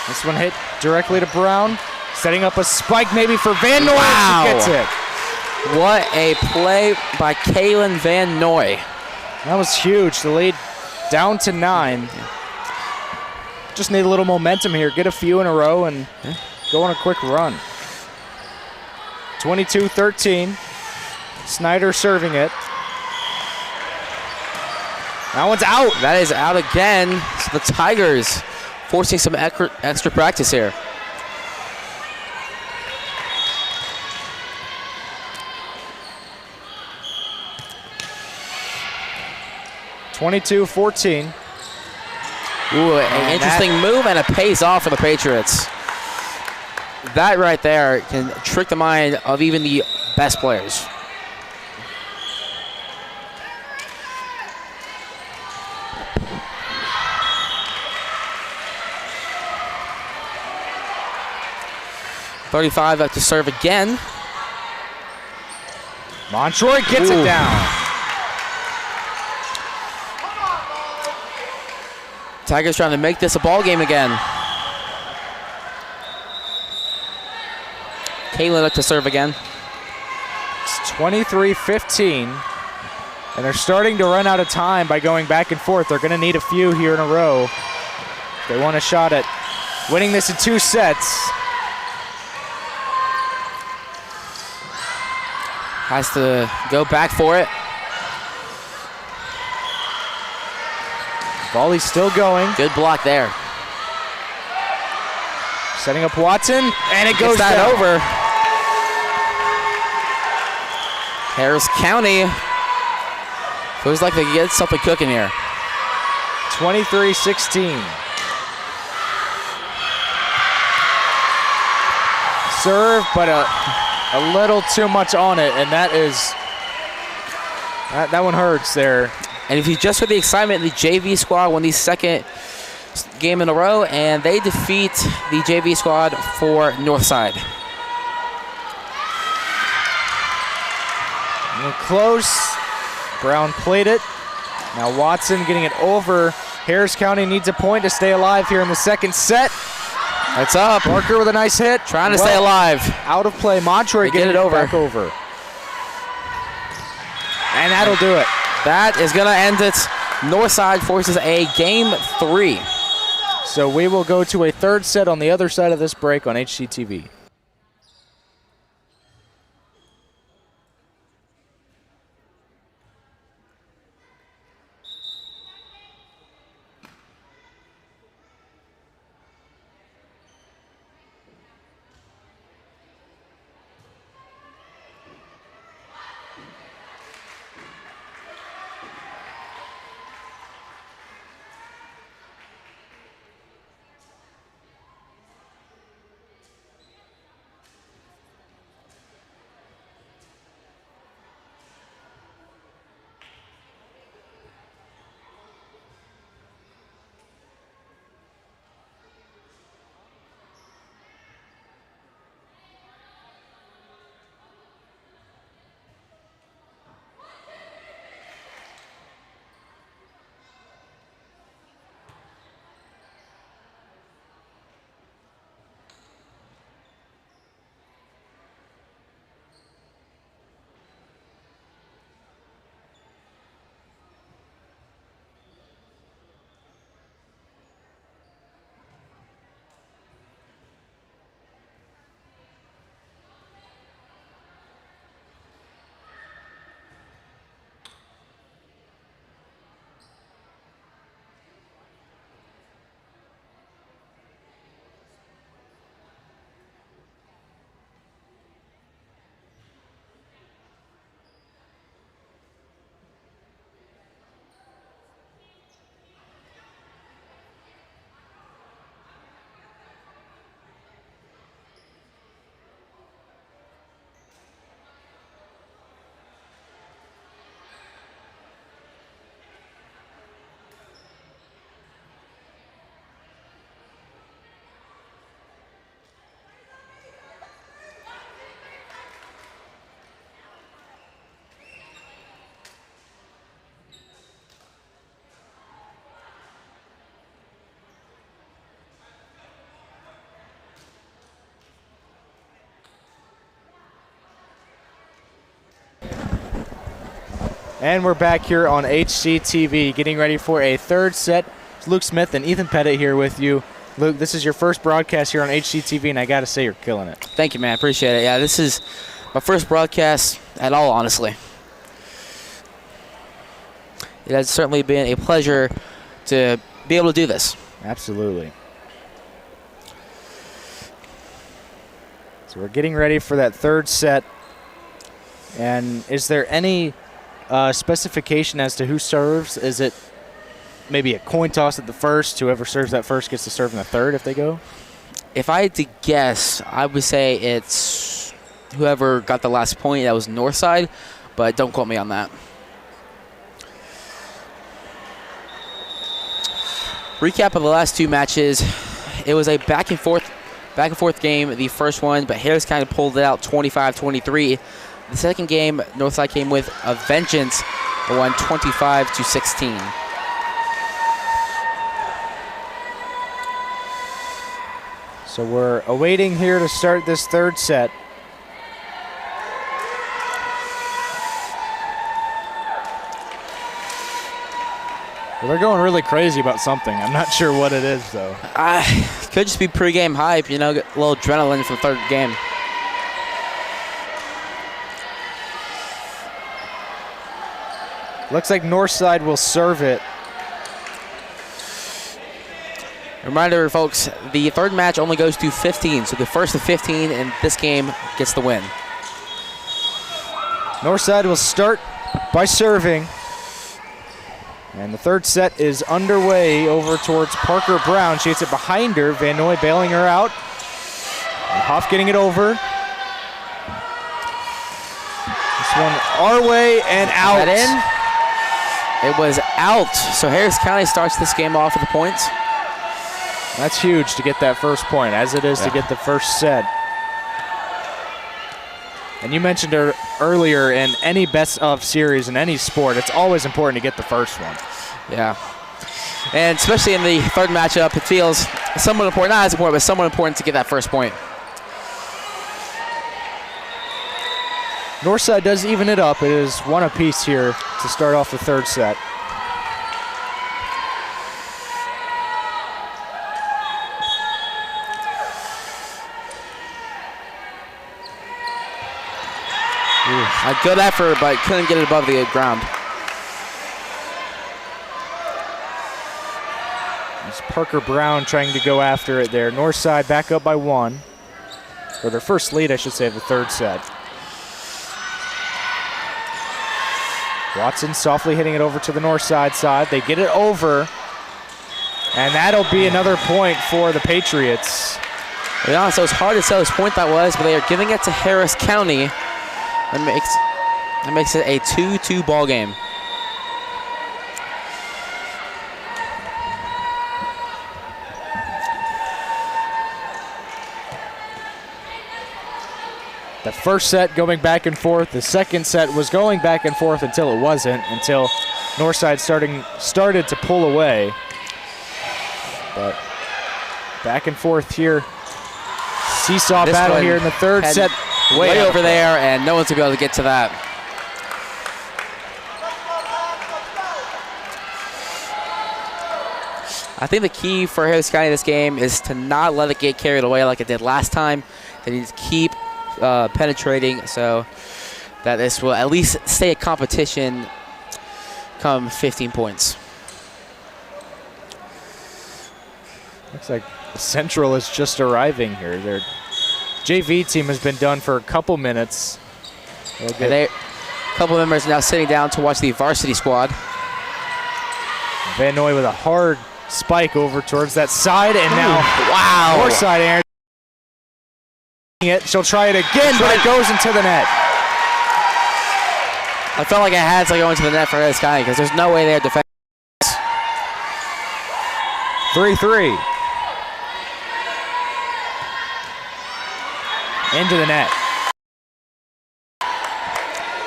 This one hit directly to Brown. Setting up a spike maybe for Van Noy. Wow. She gets it. What a play by Kaylin Van Noy. That was huge. The lead down to 9. Just need a little momentum here. Get a few in a row and go on a quick run. 22-13. Snyder serving it. That one's out. That is out again. So the Tigers forcing some extra practice here. (22-14). Ooh, an interesting move, and it pays off for the Patriots. That right there can trick the mind of even the best players. .35 up to serve again. Montroy gets it down. Tigers trying to make this a ball game again. Kaylin up to serve again. It's 23-15. And they're starting to run out of time by going back and forth. They're going to need a few here in a row if they want a shot at winning this in 2 sets. Has to go back for it. Volley's still going. Good block there. Setting up Watson, and it goes that down. over. Harris County feels like they get something cooking here. 23-16. Serve, but a little too much on it, and that one hurts there. And if you just heard the excitement, the JV squad won the second game in a row, and they defeat the JV squad for Northside. Close. Brown played it. Now Watson getting it over. Harris County needs a point to stay alive here in the second set. It's up. Parker with a nice hit. Trying to stay alive. Out of play. Montroy Get it over. back over. And that'll do it. That is going to end it. Northside forces a game 3. So we will go to a third set on the other side of this break on HCTV. And we're back here on HCTV getting ready for a third set. It's Luke Smith and Ethan Pettit here with you. Luke, this is your first broadcast here on HCTV, and I got to say you're killing it. Thank you, man. Appreciate it. Yeah, this is my first broadcast at all, honestly. It has certainly been a pleasure to be able to do this. Absolutely. So we're getting ready for that third set. And is there any specification as to who serves? Is it maybe a coin toss at the first? Whoever serves that first gets to serve in the third if they go? If I had to guess, I would say it's whoever got the last point. That was Northside, but don't quote me on that. Recap of the last two matches. It was a back and forth game, the first one, but Harris kind of pulled it out 25-23. The second game, Northside came with a vengeance, won 25-16. So we're awaiting here to start this third set. Well, they're going really crazy about something. I'm not sure what it is, though. Could just be pregame hype, you know, get a little adrenaline from the third game. Looks like Northside will serve it. Reminder, folks, the third match only goes to 15, so the first of 15 in this game gets the win. Northside will start by serving. And the third set is underway over towards Parker Brown. She hits it behind her. Van Noy bailing her out. And Hoff getting it over. This one our way and out. That in? It was out. So Harris County starts this game off with the points. That's huge to get that first point, as it is to get the first set. And you mentioned earlier, in any best of series in any sport, it's always important to get the first one. Yeah. And especially in the third matchup, it feels somewhat important, not as important, but somewhat important to get that first point. Northside does even it up. It is 1 apiece here to start off the third set. A good effort, but couldn't get it above the ground. It's Parker Brown trying to go after it there. Northside back up by 1. Or their first lead, I should say, of the third set. Watson softly hitting it over to the Northside side. They get it over. And that'll be another point for the Patriots. To be honest, it was hard to tell whose point that was, but they are giving it to Harris County. That makes it a 2-2 ball game. The first set going back and forth. The second set was going back and forth until it wasn't, until Northside started to pull away. But back and forth here. Seesaw battle here in the third set. Way over there, and no one's going to be able to get to that. I think the key for Harris County this game is to not let it get carried away like it did last time. They need to keep penetrating so that this will at least stay a competition come 15 points. Looks like Central is just arriving here. Their JV team has been done for a couple minutes. A couple members now sitting down to watch the varsity squad. Van Noy with a hard spike over towards that side, and now Northside Aaron. She'll try it again, but it goes into the net. I felt like I had to go into the net for this guy because there's no way they're defending. 3-3. Into the net.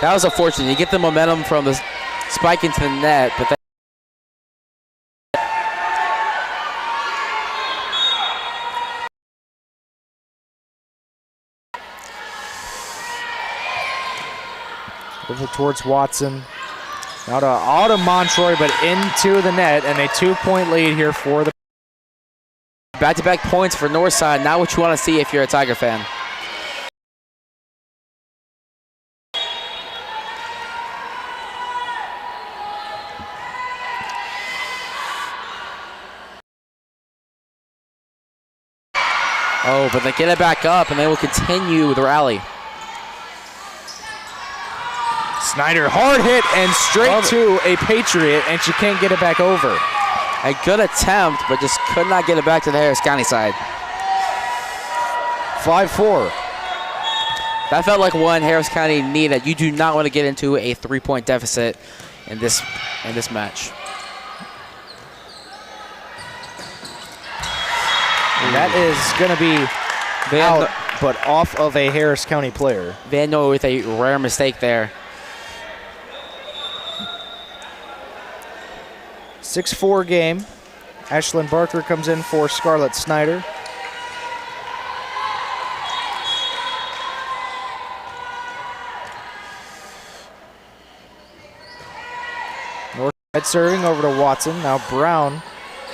That was unfortunate. You get the momentum from the spike into the net, but over towards Watson. Out of Montroy, but into the net, and a 2-point lead here for the back-to-back points for Northside. Not what you want to see if you're a Tiger fan. Oh, but they get it back up, and they will continue the rally. Snyder, hard hit and straight to a Patriot, and she can't get it back over. A good attempt, but just could not get it back to the Harris County side. 5-4. That felt like one Harris County needed. You do not want to get into a 3-point deficit in this match. That is going to be out, but off of a Harris County player. Van Noy with a rare mistake there. 6-4 game. Ashlyn Barker comes in for Scarlett Snyder. Northside serving over to Watson. Now Brown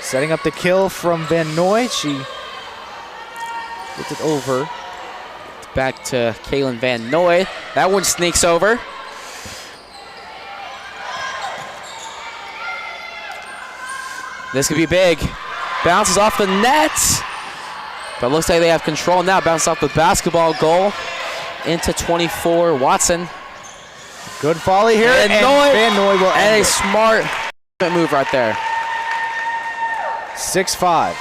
setting up the kill from Van Noy. She gets it over. Back to Kaylin Van Noy. That one sneaks over. This could be big. Bounces off the net. But looks like they have control now. Bounces off the basketball goal into 24. Watson. Good volley here. And Van Noy will end a it. smart move right there. 6-5.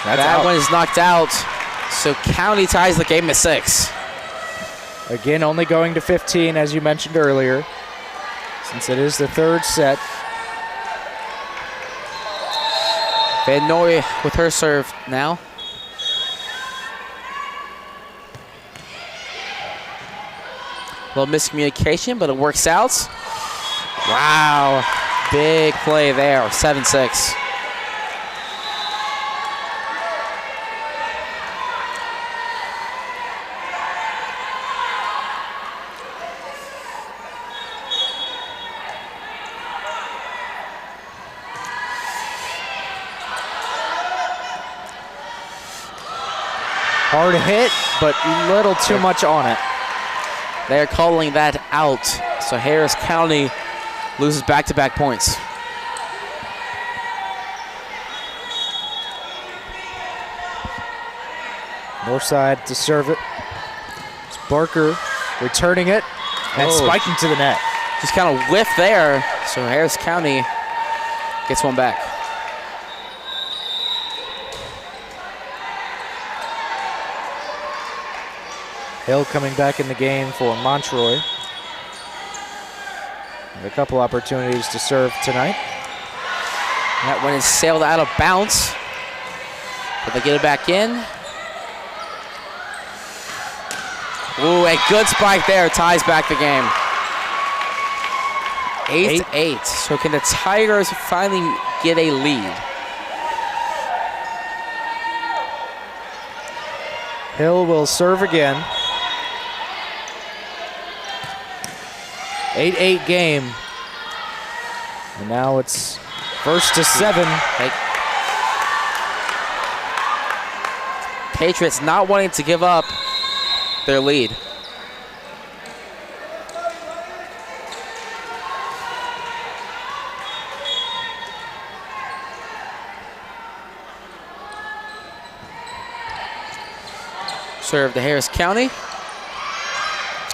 That one is knocked out. So County ties the game at 6. Again, only going to 15, as you mentioned earlier, since it is the third set. Van Noy with her serve now. A little miscommunication, but it works out. Wow, big play there, 7-6. Hard hit, but a little too much on it. They're calling that out. So Harris County loses back-to-back points. Northside to serve it. It's Barker returning it and spiking to the net. Just kind of whiffed there. So Harris County gets one back. Hill coming back in the game for Montroy. A couple opportunities to serve tonight. That one is sailed out of bounds, but they get it back in. Ooh, a good spike there, ties back the game. 8-8. So can the Tigers finally get a lead? Hill will serve again. 8-8 game. And now it's 1-7. Patriots not wanting to give up their lead. Serve to Harris County.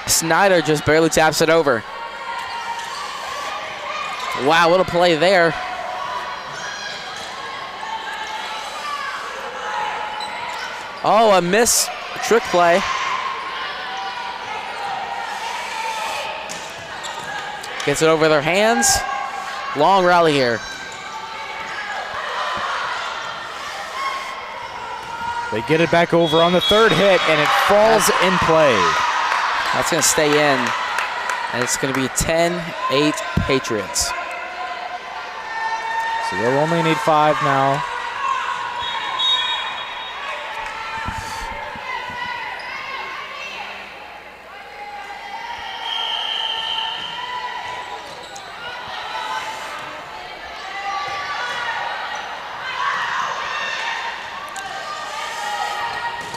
Snyder just barely taps it over. Wow, what a play there. Oh, a miss trick play. Gets it over their hands. Long rally here. They get it back over on the third hit, and it falls in play. That's going to stay in, and it's going to be 10-8 Patriots. So they'll only need 5 now.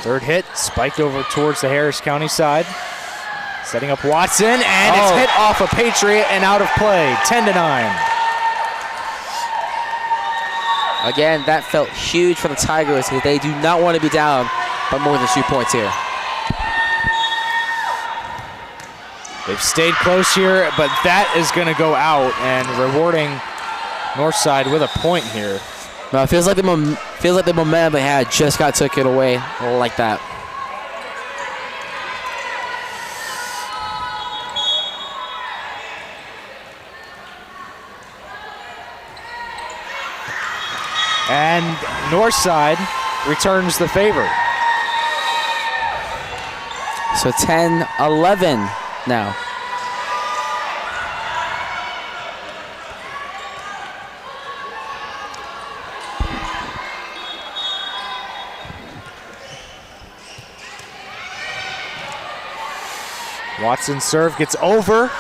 Third hit, spiked over towards the Harris County side. Setting up Watson, and it's hit off a Patriot and out of play, 10-9. Again, that felt huge for the Tigers because they do not want to be down by more than 2 points here. They've stayed close here, but that is going to go out and rewarding Northside with a point here. No, it feels like the momentum they had just got taken away like that. And Northside returns the favor. So 10-11 now. Watson's serve gets over.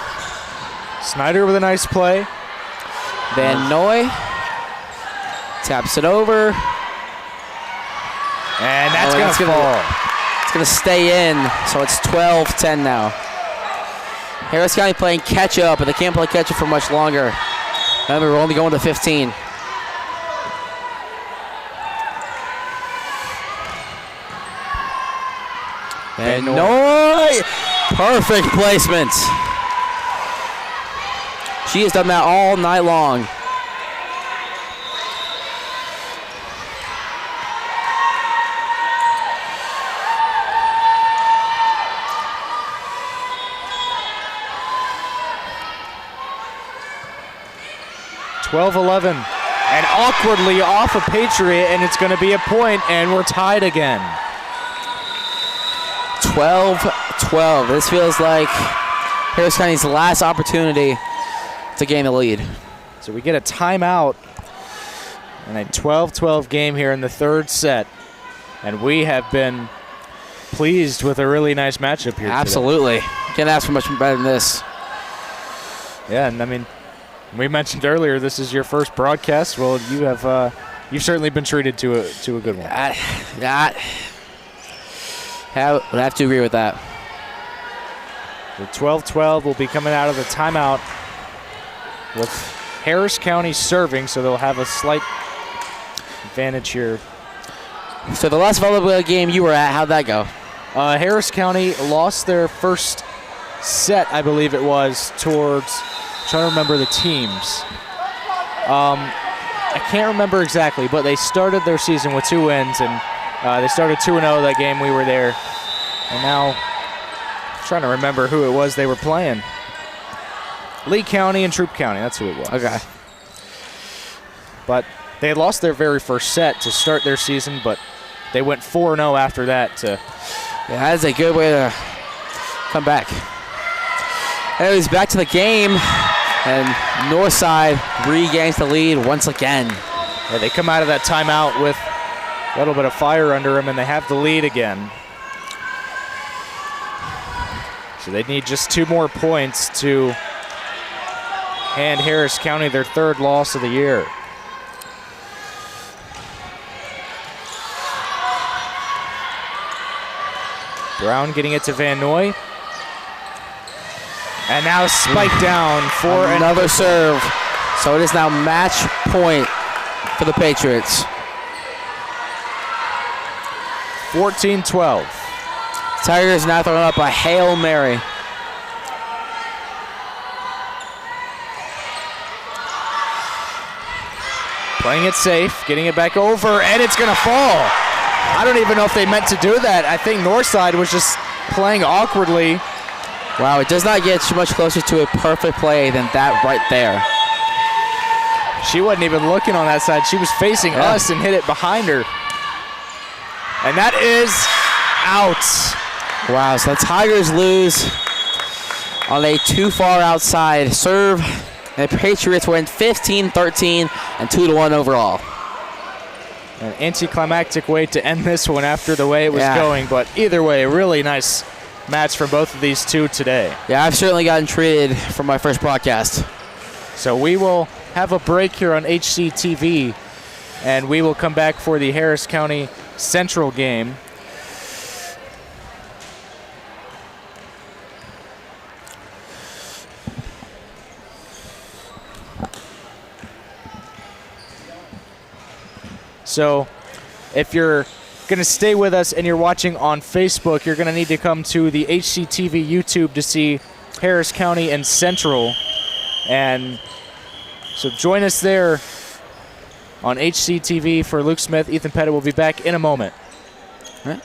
Snyder with a nice play. Van Noy taps it over. And that's going to fall. It's going to stay in, so it's 12-10 now. Harris County playing catch-up, but they can't play catch-up for much longer. Remember, we're only going to 15. Van Noy! Perfect placement. She has done that all night long. And awkwardly off a Patriot, and it's going to be a point, and we're tied again. 12-12. This feels like Harris County's last opportunity to gain the lead. So we get a timeout and a 12-12 game here in the third set. And we have been pleased with a really nice matchup here Absolutely. today. Can't ask for much better than this. Yeah, and I mean, we mentioned earlier this is your first broadcast. Well, you've certainly been treated to a good one. Would have to agree with that. The 12-12 will be coming out of the timeout with Harris County serving, so they'll have a slight advantage here. So the last volleyball game you were at, how'd that go? Harris County lost their first set, I believe it was, towards, I'm trying to remember the teams. I can't remember exactly, but they started their season with 2 wins, and they started 2-0 that game we were there. And now, I'm trying to remember who it was they were playing. Lee County and Troup County, that's who it was. Okay. But they had lost their very first set to start their season, but they went 4-0 after that. Yeah, that's a good way to come back. Anyways, back to the game, and Northside regains the lead once again. Yeah, they come out of that timeout with a little bit of fire under them, and they have the lead again. So they need just 2 more points to hand Harris County their 3rd loss of the year. Brown getting it to Van Noy. And now spiked down for another serve. So it is now match point for the Patriots. 14-12. Tigers now throwing up a Hail Mary. Playing it safe, getting it back over, and it's going to fall. I don't even know if they meant to do that. I think Northside was just playing awkwardly. Wow, it does not get much closer to a perfect play than that right there. She wasn't even looking on that side. She was facing us and hit it behind her. And that is out. Wow, so the Tigers lose on a too far outside serve. And the Patriots win 15-13 and 2-1 overall. An anticlimactic way to end this one after the way it was going, but either way, a really nice match for both of these two today. Yeah, I've certainly gotten treated for my first broadcast. So we will have a break here on HCTV, and we will come back for the Harris County Central game. So if you're going to stay with us and you're watching on Facebook, you're going to need to come to the HCTV YouTube to see Harris County and Central. And so join us there on HCTV. For Luke Smith, Ethan Pettit will be back in a moment. All right.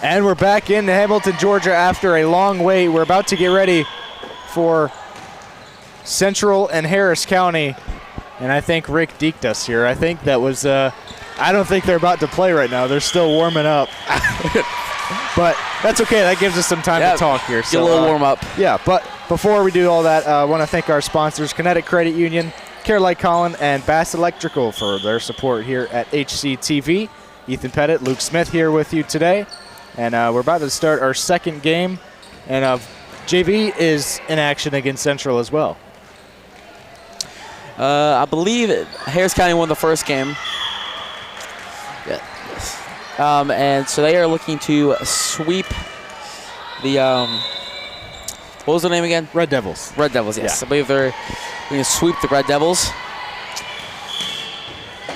And we're back into Hamilton, Georgia after a long wait. We're about to get ready for Central and Harris County. And I think Rick deked us here. I think that was, I don't think they're about to play right now. They're still warming up. But that's okay. That gives us some time to talk here. Get a little warm up. Yeah, but before we do all that, I want to thank our sponsors, Kinetic Credit Union, Caroline Collin, and Bass Electrical for their support here at HCTV. Ethan Pettit, Luke Smith here with you today. And we're about to start our second game. And JV is in action against Central as well. I believe Harris County won the first game. Yeah. And so they are looking to sweep the what was the name again? Red Devils. Red Devils, yes. Yeah. I believe they're going to sweep the Red Devils.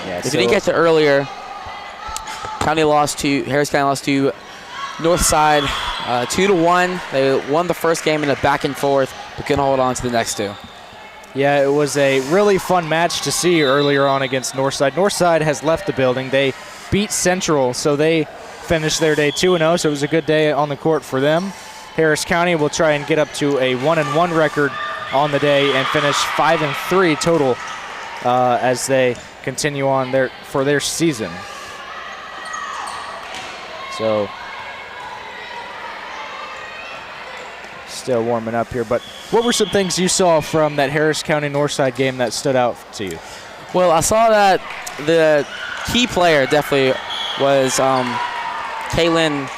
Yeah, if you didn't get to earlier, Harris County lost to Northside 2-1. They won the first game in a back and forth, but couldn't hold on to the next two. Yeah, it was a really fun match to see earlier on against Northside. Northside has left the building. They beat Central, so they finished their day 2-0, so it was a good day on the court for them. Harris County will try and get up to a 1-1 record on the day and finish 5-3 total as they continue on for their season. So still warming up here, but what were some things you saw from that Harris County Northside game that stood out to you? Well, I saw that the key player definitely was Kaylin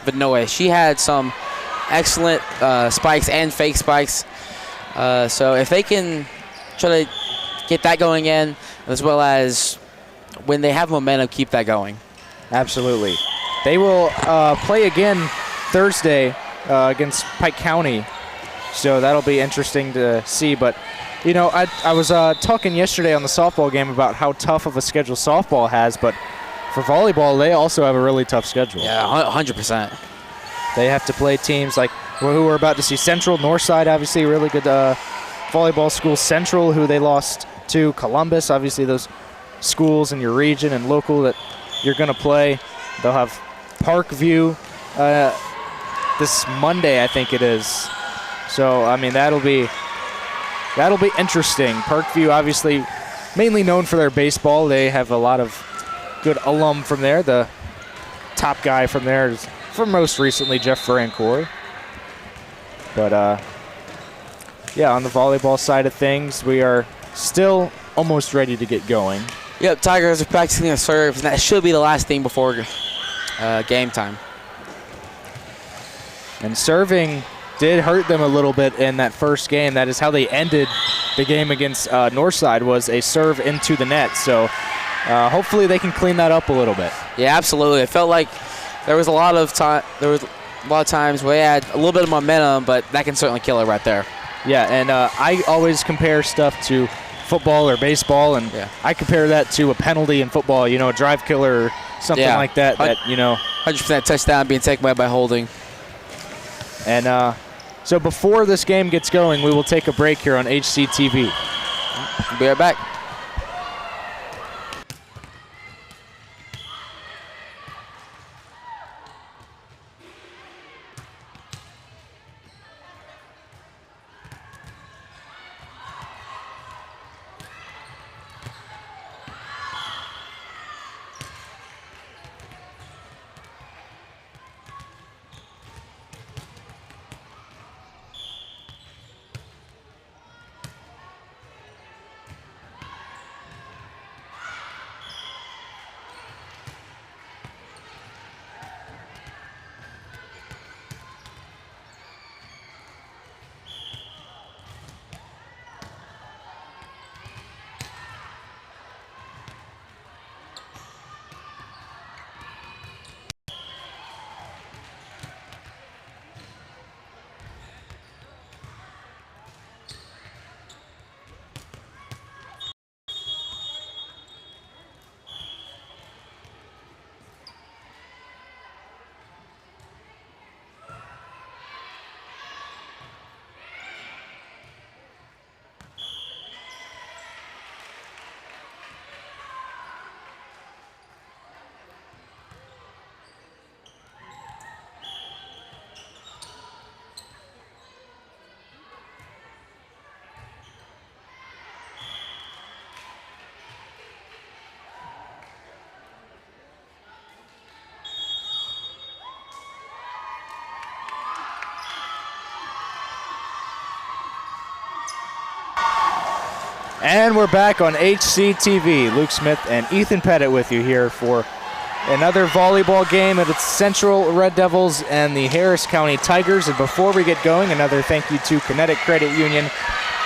Vinoy. She had some excellent spikes and fake spikes. So if they can try to get that going in, as well as when they have momentum, keep that going. Absolutely. They will play again Thursday against Pike County, so that'll be interesting to see. But, you know, I was talking yesterday on the softball game about how tough of a schedule softball has, but for volleyball, they also have a really tough schedule. Yeah, 100%. They have to play teams like who we're about to see. Central, Northside, obviously, really good volleyball school. Central, who they lost to. Columbus, obviously, those schools in your region and local that you're going to play. They'll have Parkview this Monday, I think it is. So, I mean, that'll be interesting. Parkview, obviously, mainly known for their baseball. They have a lot of good alum from there. The top guy from there is, from most recently, Jeff Francoeur. But, yeah, on the volleyball side of things, we are still almost ready to get going. Yep, Tigers are practicing their serves, and that should be the last thing before game time. And serving did hurt them a little bit in that first game. That is how they ended the game against Northside, was a serve into the net. So hopefully they can clean that up a little bit. Yeah, absolutely. It felt like there was a lot of time. There was a lot of times where they had a little bit of momentum, but that can certainly kill it right there. Yeah, and I always compare stuff to football or baseball, and I compare that to a penalty in football. You know, a drive killer or something like that. That, you know, 100% touchdown being taken away by holding. And so before this game gets going, we will take a break here on HCTV. We'll be right back. And we're back on HCTV. Luke Smith and Ethan Pettit with you here for another volleyball game at its Central Red Devils and the Harris County Tigers. And before we get going, another thank you to Kinetic Credit Union,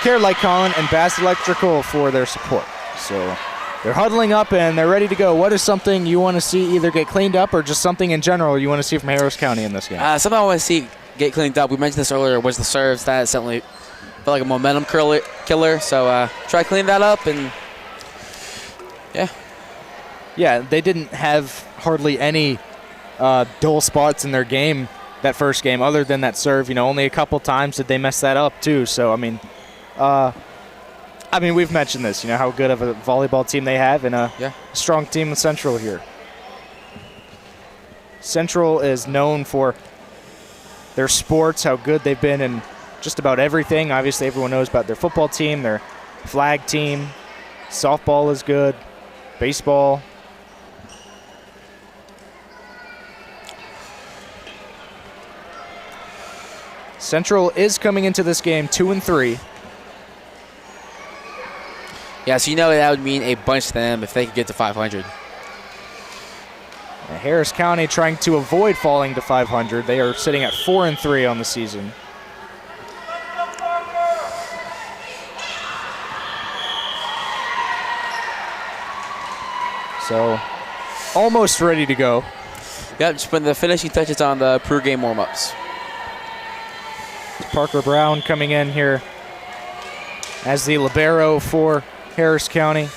Care Like Collin, and Bass Electrical for their support. So they're huddling up and they're ready to go. What is something you want to see either get cleaned up or just something in general you want to see from Harris County in this game? Something I want to see get cleaned up. We mentioned this earlier, was the serves. That certainly felt like a momentum killer. So try to clean that up, and yeah. Yeah, they didn't have hardly any dull spots in their game that first game other than that serve. You know, only a couple times did they mess that up too. So, I mean, we've mentioned this, you know, how good of a volleyball team they have and a strong team in Central here. Central is known for their sports, how good they've been in just about everything. Obviously, everyone knows about their football team, their flag team. Softball is good. Baseball. Central is coming into this game 2-3. Yeah, so you know that would mean a bunch to them if they could get to 500. Harris County trying to avoid falling to 500. They are sitting at 4-3 on the season. So, almost ready to go. Yep, just putting the finishing touches on the pregame warm-ups. Parker Brown coming in here as the libero for Harris County.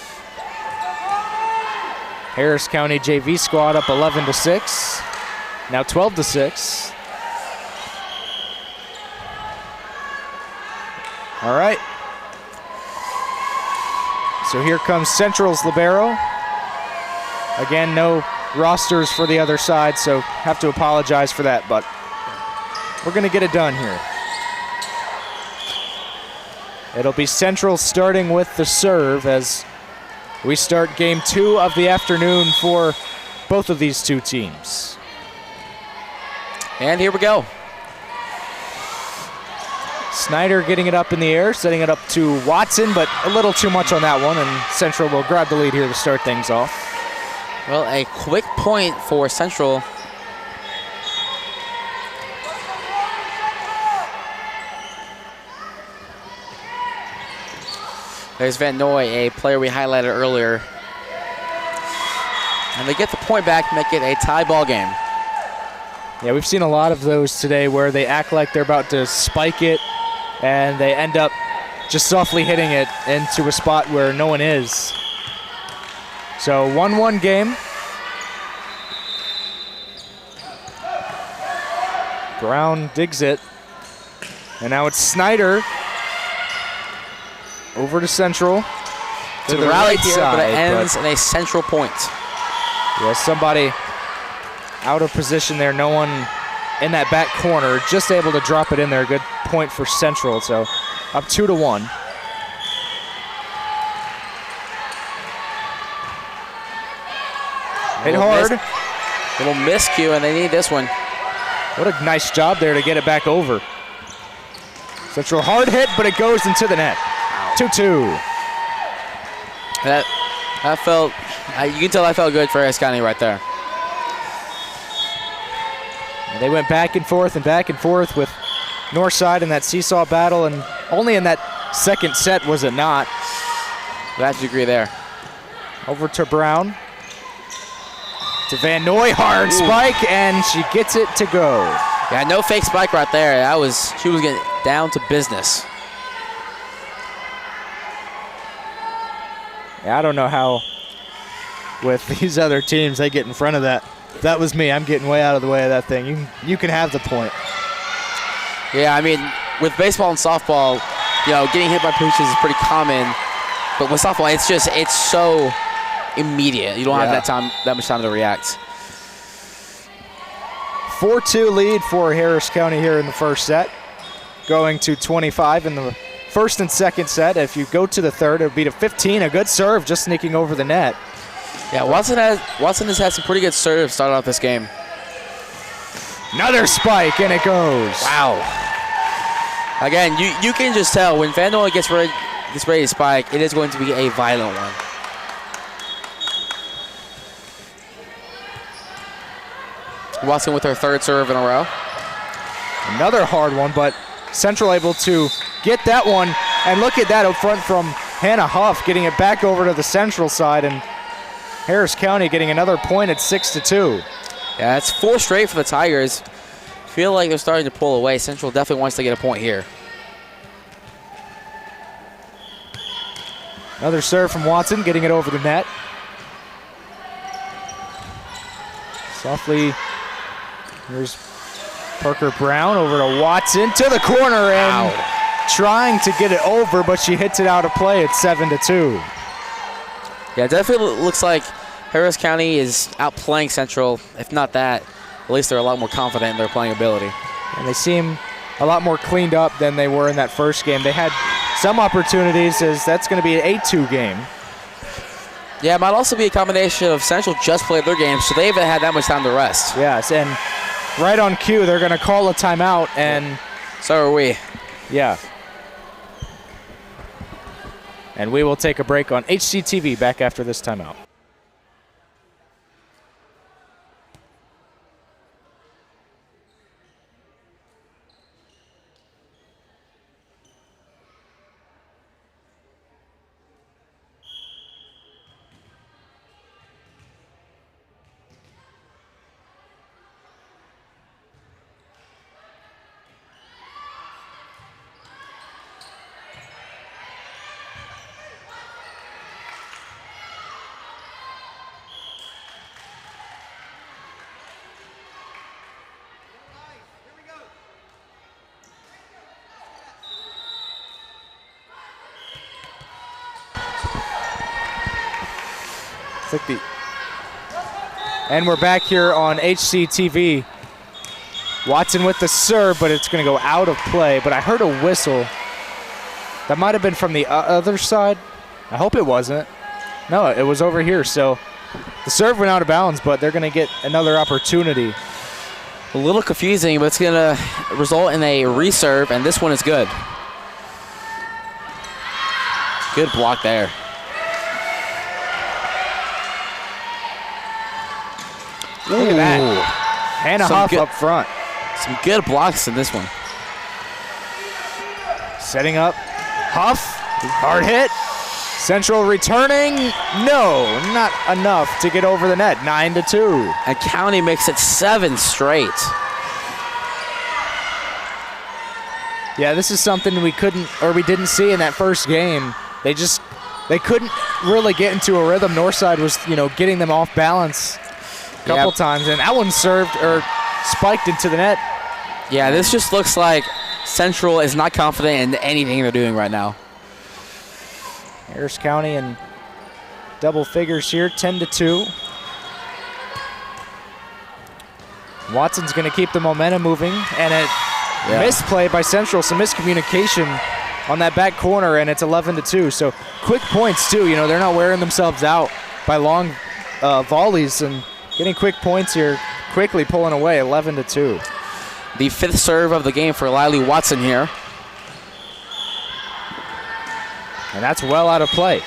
Harris County JV squad up 11-6. Now 12-6. All right. So here comes Central's libero. Again, no rosters for the other side, so have to apologize for that, but we're going to get it done here. It'll be Central starting with the serve as we start game 2 of the afternoon for both of these two teams. And here we go. Snyder getting it up in the air, setting it up to Watson, but a little too much on that one, and Central will grab the lead here to start things off. Well, a quick point for Central. There's Van Noy, a player we highlighted earlier. And they get the point back, make it a tie ball game. Yeah, we've seen a lot of those today where they act like they're about to spike it, and they end up just softly hitting it into a spot where no one is. So 1-1 game. Brown digs it. And now it's Snyder. Over to Central. To the rally here, but it ends in a Central point. Yeah, somebody out of position there. No one in that back corner. Just able to drop it in there. Good point for Central. So up 2-1. Hit hard. Little miscue, and they need this one. What a nice job there to get it back over. Central hard hit, but it goes into the net. 2-2. That felt, you can tell that felt good for Harris County right there. And they went back and forth with Northside in that seesaw battle, and only in that second set was it not. I have to agree there. Over to Brown. To Van Noy, hard spike, and she gets it to go. Yeah, no fake spike right there. She was getting down to business. Yeah, I don't know how with these other teams they get in front of that. If that was me, I'm getting way out of the way of that thing. You can have the point. Yeah, I mean, with baseball and softball, you know, getting hit by pitches is pretty common. But with softball, it's so immediate. You don't have that much time to react. 4-2 lead for Harris County here in the first set. Going to 25 in the first and second set. If you go to the third, it would be to 15. A good serve just sneaking over the net. Yeah, Watson has had some pretty good serves starting off this game. Another spike, and it goes. Wow. Again, you can just tell when Van Noy gets ready gets ready to spike, it is going to be a violent one. Watson with her third serve in a row. Another hard one, but Central able to get that one. And look at that up front from Hannah Huff, getting it back over to the Central side, and Harris County getting another point at 6-2. Yeah, it's 4 straight for the Tigers. Feel like they're starting to pull away. Central definitely wants to get a point here. Another serve from Watson, getting it over the net. Softly, here's Parker Brown over to Watson to the corner and trying to get it over, but she hits it out of play at 7-2. Yeah, it definitely looks like Harris County is outplaying Central. If not that, at least they're a lot more confident in their playing ability. And they seem a lot more cleaned up than they were in that first game. They had some opportunities, as that's going to be an 8-2 game. Yeah, it might also be a combination of Central just played their game, so they haven't had that much time to rest. Yes, and right on cue, they're going to call a timeout, and so are we. Yeah. And we will take a break on HCTV back after this timeout. And we're back here on HCTV. Watson with the serve, but it's going to go out of play. But I heard a whistle. That might have been from the other side. I hope it wasn't. No, it was over here. So the serve went out of bounds, but they're going to get another opportunity. A little confusing, but it's going to result in a reserve, and this one is good. Good block there. Look at that. Hannah Huff up front. Some good blocks in this one. Setting up. Huff. Hard hit. Central returning. No, not enough to get over the net. 9-2. And County makes it 7 straight. Yeah, this is something we didn't see in that first game. They couldn't really get into a rhythm. Northside was, getting them off balance a couple times, and that one spiked into the net. Yeah, this just looks like Central is not confident in anything they're doing right now. Harris County in double figures here, 10-2. Watson's going to keep the momentum moving, and a misplay by Central, some miscommunication on that back corner, and it's 11-2. So quick points too. They're not wearing themselves out by long volleys, and getting quick points here, quickly pulling away, 11-2. The 5th serve of the game for Lily Watson here. And that's well out of play.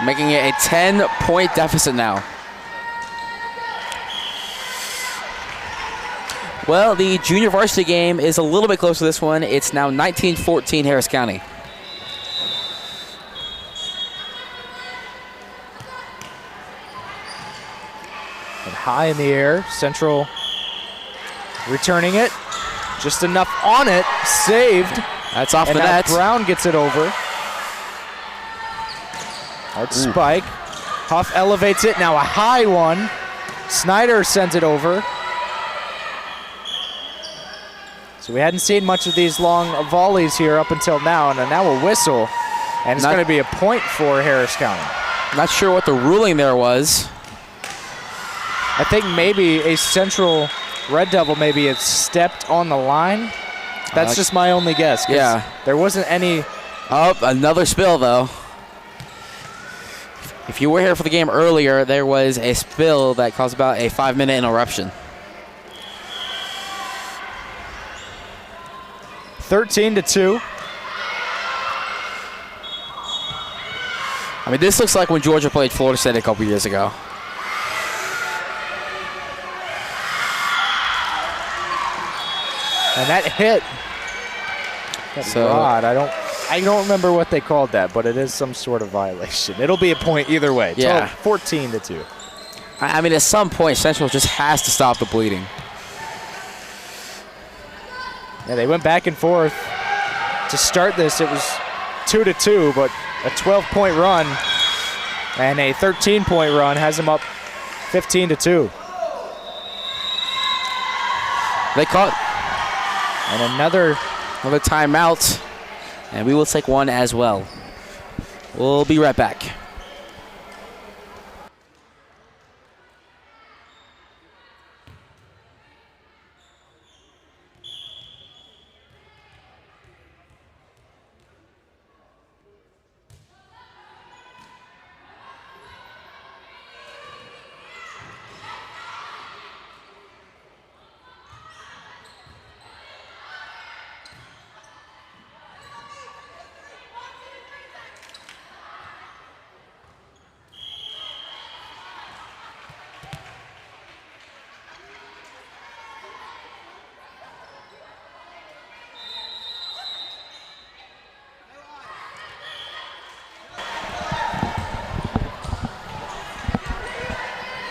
Making it a 10-point deficit now. Well, the junior varsity game is a little bit closer to this one. It's now 19-14 Harris County. And high in the air, Central returning it. Just enough on it, saved. That's off the now net. Brown gets it over. Hard spike. Huff elevates it, now a high one. Snyder sends it over. So we hadn't seen much of these long volleys here up until now, and now a whistle. And it's going to be a point for Harris County. Not sure what the ruling there was. I think maybe a Central Red Devil maybe had stepped on the line. That's just my only guess. Yeah. There wasn't any. Oh, another spill though. If you were here for the game earlier, there was a spill that caused about a 5-minute interruption. 13-2. I mean, this looks like when Georgia played Florida State a couple years ago. And that hit. That rod, I don't remember what they called that, but it is some sort of violation. It'll be a point either way. Yeah. 14-2. I mean, at some point, Central just has to stop the bleeding. Yeah, they went back and forth. To start this, it was 2-2, but a 12-point run and a 13-point run has them up 15-2. They caught. And another timeout, and we will take one as well. We'll be right back.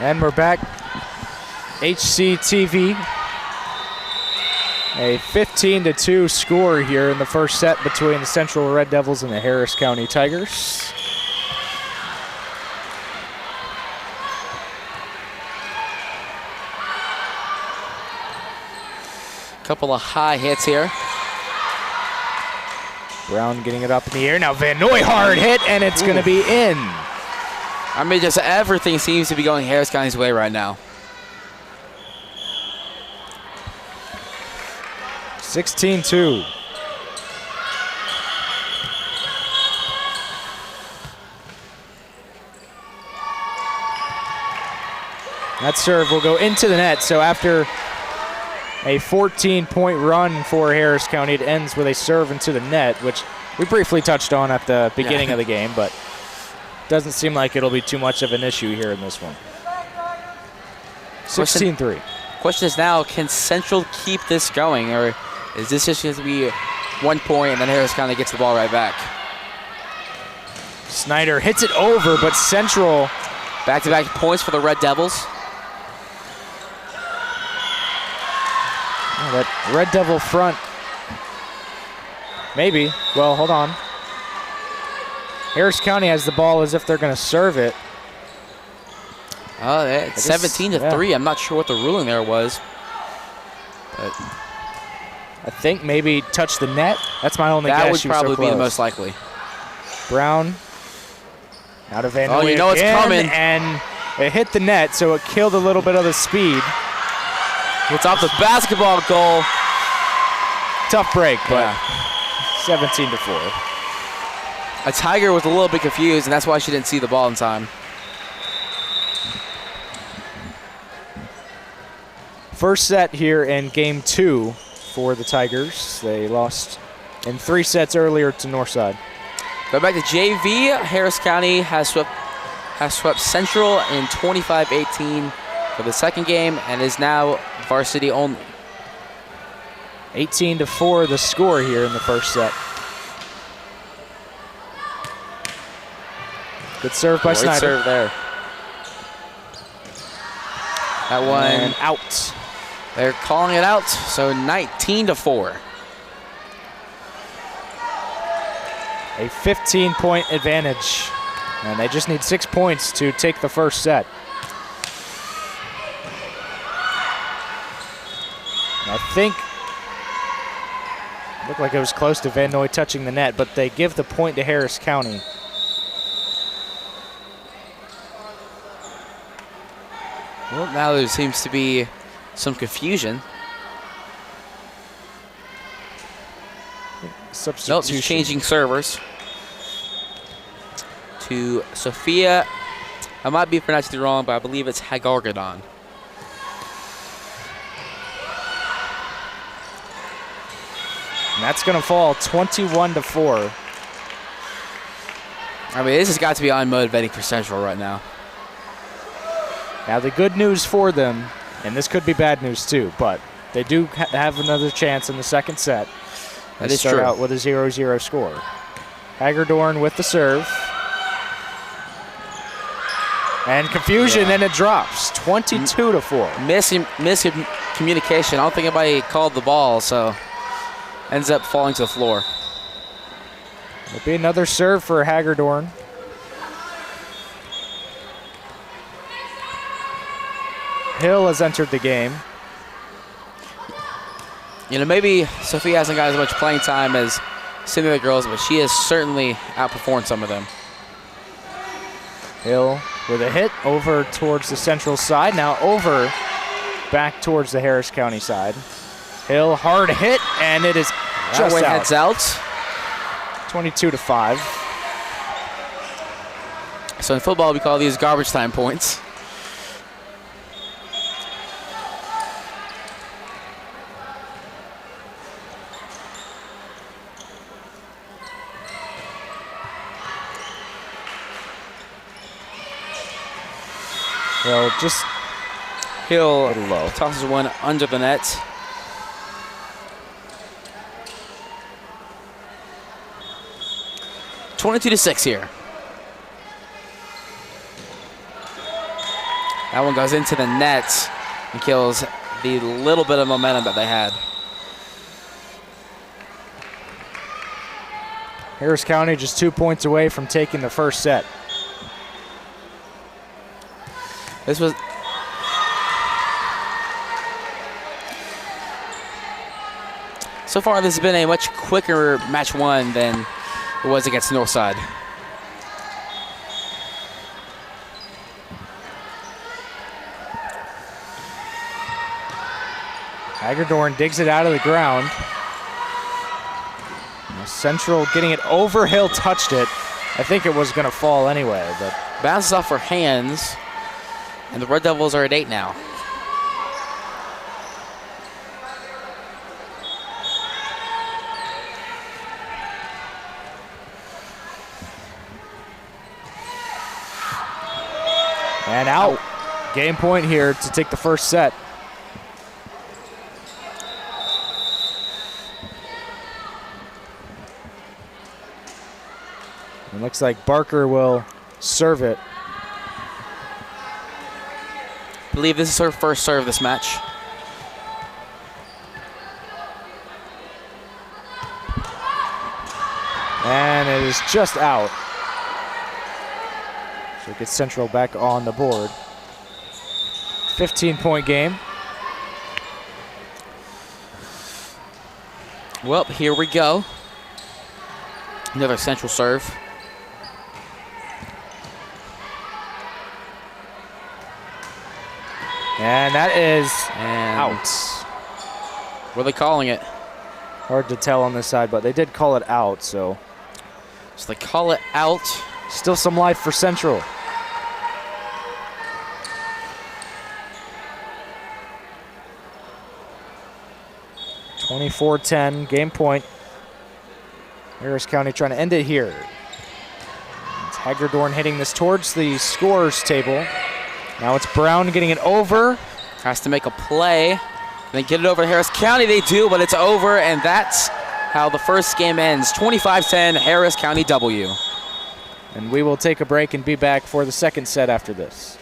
And we're back. HCTV. A 15-2 score here in the first set between the Central Red Devils and the Harris County Tigers. Couple of high hits here. Brown getting it up in the air. Now Van Noy hard hit, and it's going to be in. I mean, just everything seems to be going Harris County's way right now. 16-2. That serve will go into the net. So after a 14-point run for Harris County, it ends with a serve into the net, which we briefly touched on at the beginning of the game, but doesn't seem like it'll be too much of an issue here in this one. 16-3. Question is now, can Central keep this going, or is this just going to be 1 point and then Harris County gets the ball right back? Snyder hits it over, but Central. Back-to-back points for the Red Devils. Oh, that Red Devil front. Maybe. Well, hold on. Harris County has the ball as if they're going to serve it. Oh, it's 17-3. Yeah. I'm not sure what the ruling there was. But I think maybe touch the net. That's my only guess. That would probably be the most likely. Brown. Out of Van Noy you know it's coming. And it hit the net, so it killed a little bit of the speed. It's off the basketball goal. Tough break, but 17-4. A Tiger was a little bit confused, and that's why she didn't see the ball in time. First set here in game 2 for the Tigers. They lost in 3 sets earlier to Northside. Go back to JV. Harris County has swept Central in 25-18 for the second game and is now varsity only. 18-4 the score here in the first set. Good serve by Snyder. Serve there. That one and out. They're calling it out, so 19-4. A 15-point advantage. And they just need 6 points to take the first set. And I think it looked like it was close to Van Noy touching the net, but they give the point to Harris County. Well, now there seems to be some confusion. Substitution. Nope, just changing servers to Sophia. I might be pronouncing it wrong, but I believe it's Hagargadon. And that's going to fall 21-4. I mean, this has got to be unmotivating for Central right now. Now the good news for them, and this could be bad news too, but they do have another chance in the second set. That They is start true. out with a 0-0 score. Hagerdorn with the serve. And confusion, and it drops 22-4. Miscommunication. I don't think anybody called the ball, so ends up falling to the floor. It'll be another serve for Hagerdorn. Hill has entered the game. You know, maybe Sophia hasn't got as much playing time as some of the girls, but she has certainly outperformed some of them. Hill with a hit over towards the Central side. Now over back towards the Harris County side. Hill, hard hit, and it is That just one out. heads out. 22-5. So in football, we call these garbage time points. Hill just Hill little low. tosses one under the net. (22-6) here. That one goes into the net and kills the little bit of momentum that they had. Harris County just 2 points away from taking the first set. This was so far. This has been a much quicker match one than it was against Northside. Hagerdorn digs it out of the ground. Now Central getting it over. Hill touched it. I think it was going to fall anyway, but Bounces off her hands, and the Red Devils are at 8 now. and out. Game point here to take the first set. It looks like Barker will serve it. I believe this is her first serve this match. And it is just out. So it gets Central back on the board. 15-point game. Well, here we go. Another Central serve. And that is And out. what are they calling it? Hard to tell on this side, but they did call it out, so So they call it out. still some life for Central. (24-10) game point. Harris County trying to end it here. It's Hagerdorn hitting this towards the scorers table. Now it's Brown getting it over. Has to make a play. Then get it over to Harris County. They do, but it's over, and that's how the first game ends. 25-10, Harris County W. And we will take a break and be back for the second set after this.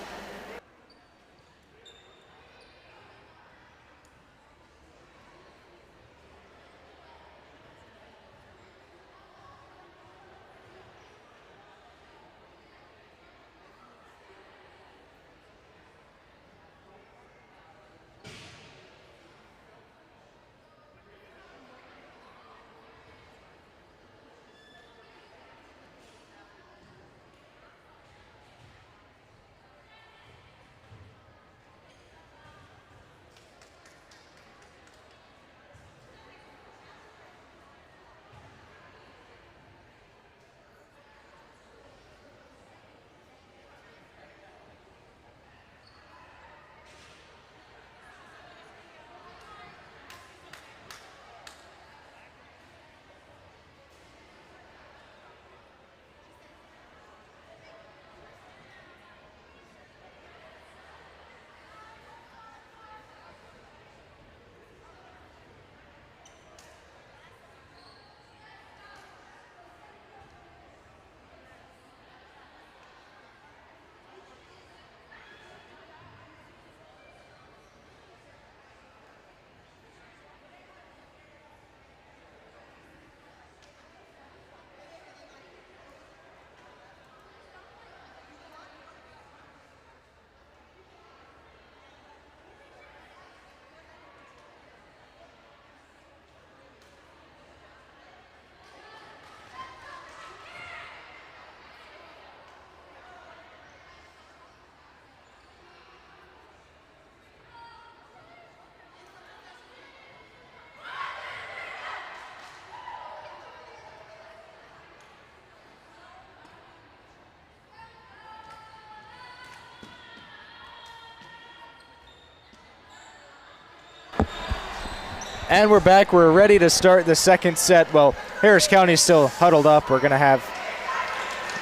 And we're back. We're ready to start the second set. Well, Harris County is still huddled up. We're going to have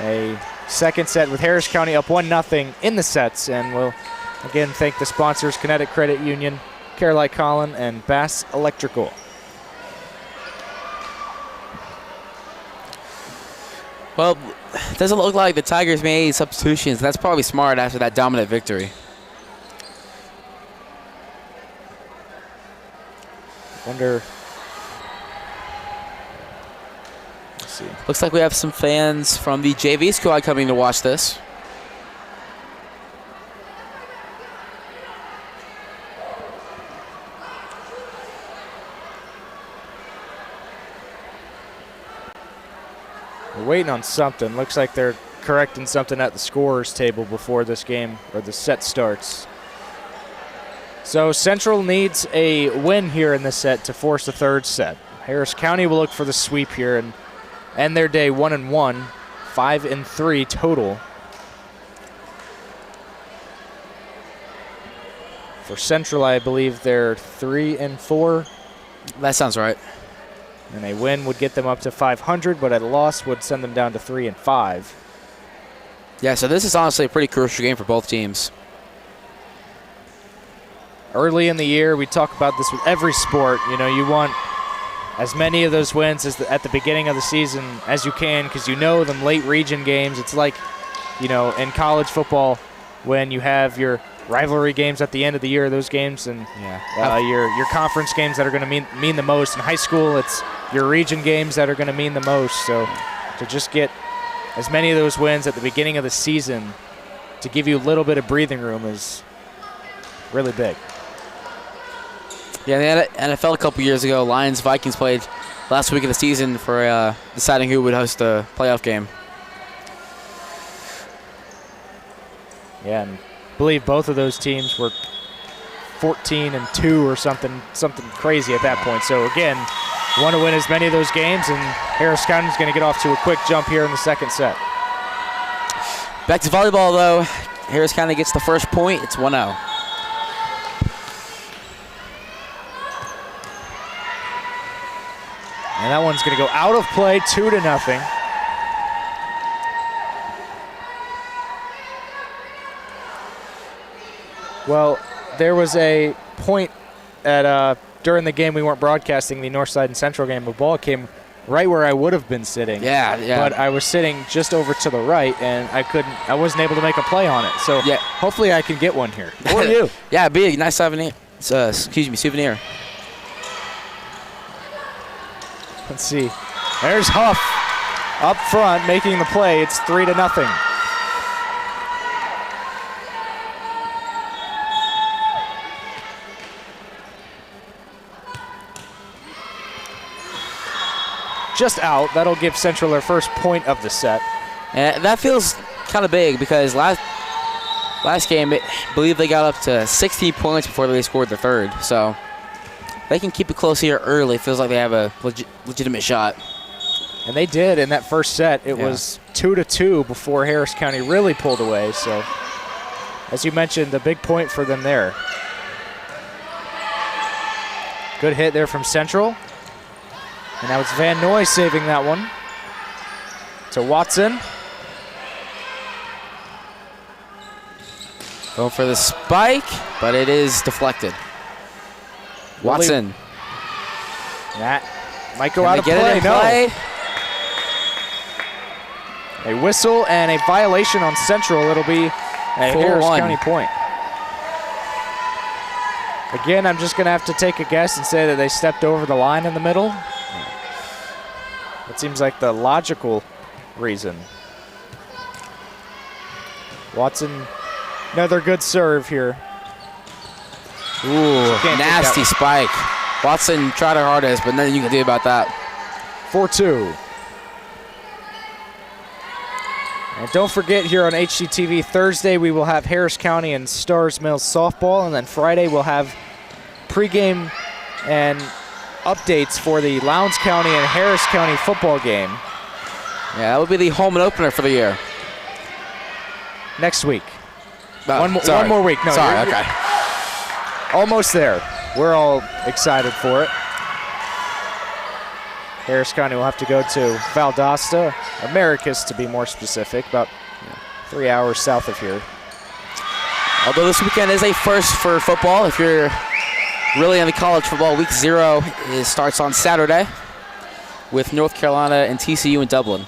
a second set with Harris County up 1-0 in the sets. And we'll again thank the sponsors, Kinetic Credit Union, Caroline Collin, and Bass Electrical. Well, it doesn't look like the Tigers made substitutions. That's probably smart after that dominant victory. Wonder. Let's see. Looks like we have some fans from the JV squad coming to watch this. We're waiting on something. Looks like they're correcting something at the scorer's table before this game or the set starts. So Central needs a win here in this set to force the third set. Harris County will look for the sweep here and end their day 1-1, 5-3 total. For Central, I believe they're 3-4. That sounds right. And a win would get them up to 500, but a loss would send them down to 3-5. Yeah, so this is honestly a pretty crucial game for both teams. Early in the year, we talk about this with every sport. You know, you want as many of those wins at the beginning of the season as you can, because you know them late region games. It's like, you know, in college football when you have your rivalry games at the end of the year, those games, and your conference games that are going to mean the most. In high school, it's your region games that are going to mean the most. So to just get as many of those wins at the beginning of the season to give you a little bit of breathing room is really big. Yeah, the NFL a couple years ago, Lions-Vikings played last week of the season for deciding who would host the playoff game. Yeah, and I believe both of those teams were 14-2 or something crazy at that point. So again, want to win as many of those games, and Harris County is going to get off to a quick jump here in the second set. Back to volleyball, though. Harris County gets the first point. It's 1-0. And that one's going to go out of play, 2-0. Well, there was a point at during the game we weren't broadcasting, the Northside and Central game. The ball came right where I would have been sitting. Yeah. But I was sitting just over to the right, and I wasn't able to make a play on it. So yeah, hopefully I can get one here. Or you. Yeah, big, nice souvenir. Souvenir. Let's see. There's Huff up front making the play. It's 3-0. Just out. That'll give Central their first point of the set. And that feels kind of big because last game, I believe they got up to 16 points before they scored the third. So they can keep it close here early. Feels like they have a legitimate shot. And they did in that first set. It was 2-2 before Harris County really pulled away. So, as you mentioned, a big point for them there. Good hit there from Central. And now it's Van Noy saving that one. To Watson. Going for the spike, but it is deflected. Watson. That might go out of play. No. A whistle and a violation on Central. It'll be a Harris County point. Again, I'm just going to have to take a guess and say that they stepped over the line in the middle. It seems like the logical reason. Watson, another good serve here. Ooh, nasty spike. Watson tried her hardest, but nothing you can do about that. 4-2. And don't forget, here on HCTV Thursday, we will have Harris County and Stars Mills softball, and then Friday we'll have pregame and updates for the Lowndes County and Harris County football game. Yeah, that would be the home and opener for the year. Next week. One more week. No, sorry, okay. Almost there. We're all excited for it. Harris County will have to go to Valdosta, Americus to be more specific, about 3 hours south of here. Although this weekend is a first for football, if you're really into college football, week 0 starts on Saturday with North Carolina and TCU in Dublin.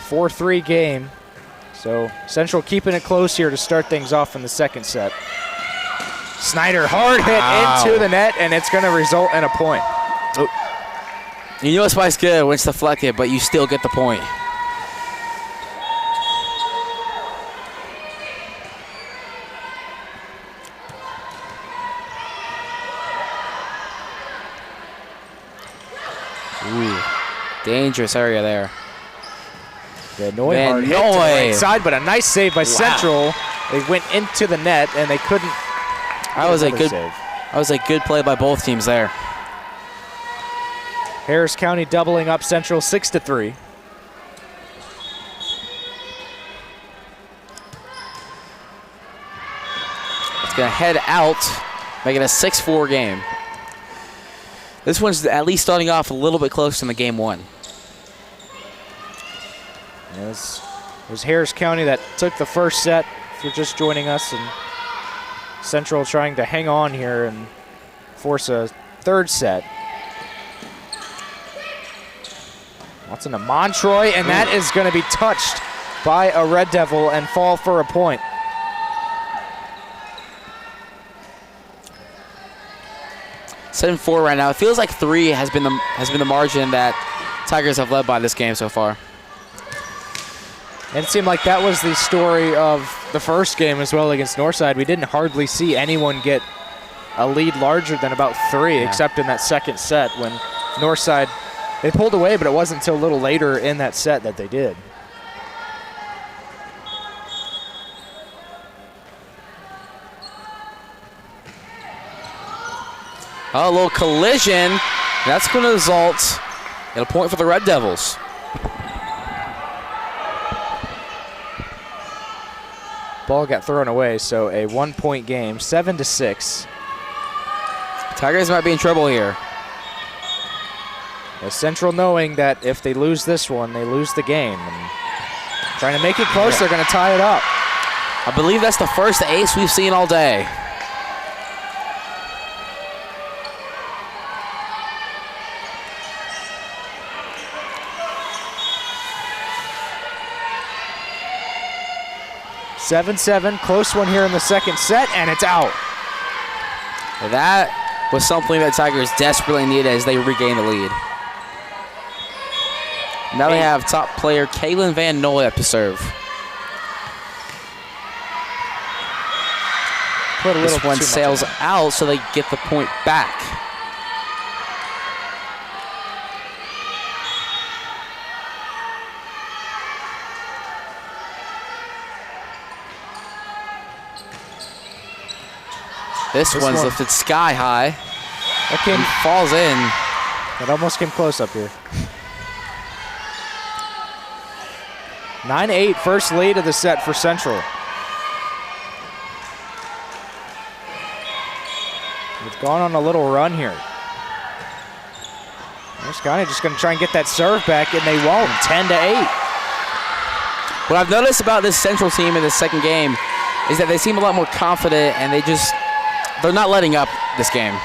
4-3 game. So Central keeping it close here to start things off in the second set. Snyder, hard hit into the net, and it's going to result in a point. Oh. You know it's Spice good when it's deflected, but you still get the point. Ooh, dangerous area there. Van Noy hard hit to the right side, but a nice save by Central. They went into the net, and they couldn't. That was a good play by both teams there. Harris County doubling up Central 6-3. It's going to head out, making a 6-4 game. This one's at least starting off a little bit closer than the game 1. Yes, it was Harris County that took the first set, if you're just joining us, and Central trying to hang on here and force a third set. Watson to Montroy, and that is going to be touched by a Red Devil and fall for a point. Seven 4 right now. It feels like 3 has been the margin that Tigers have led by this game so far. And it seemed like that was the story of the first game as well against Northside. We didn't hardly see anyone get a lead larger than about 3, except in that second set when Northside, they pulled away, but it wasn't until a little later in that set that they did. Oh, a little collision. That's going to result in a point for the Red Devils. Ball got thrown away, so a 1-point game, 7-6. Tigers might be in trouble here. As Central knowing that if they lose this one, they lose the game. And trying to make it close, they're going to tie it up. I believe that's the first ace we've seen all day. Seven, close one here in the second set, and it's out. That was something that Tigers desperately needed as they regain the lead. Now they have top player Kaylin Van Noy up to serve. This one sails out, so they get the point back. This one's lifted sky high. That falls in. It almost came close up here. 9-8, first lead of the set for Central. We've gone on a little run here. Harris County just going to try and get that serve back, and they won't. 10-8. What I've noticed about this Central team in the second game is that they seem a lot more confident, and they're not letting up this game.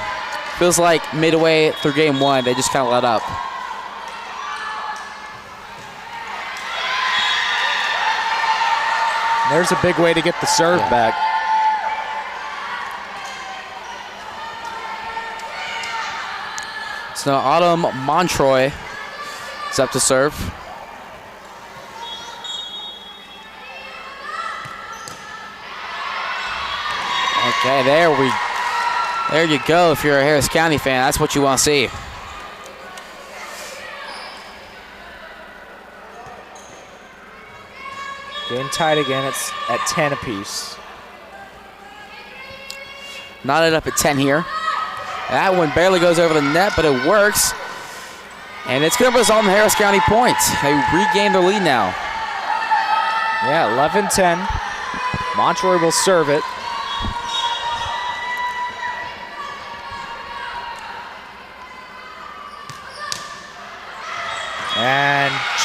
Feels like midway through game 1, they just kind of let up. There's a big way to get the serve back. So now Autumn Montroy is up to serve. Okay, there you go. If you're a Harris County fan, that's what you want to see. Game tied again. It's at 10 apiece. Knotted up at 10 here. That one barely goes over the net, but it works. And it's going to result in Harris County points. They regain their lead now. Yeah, 11-10. Montroy will serve it.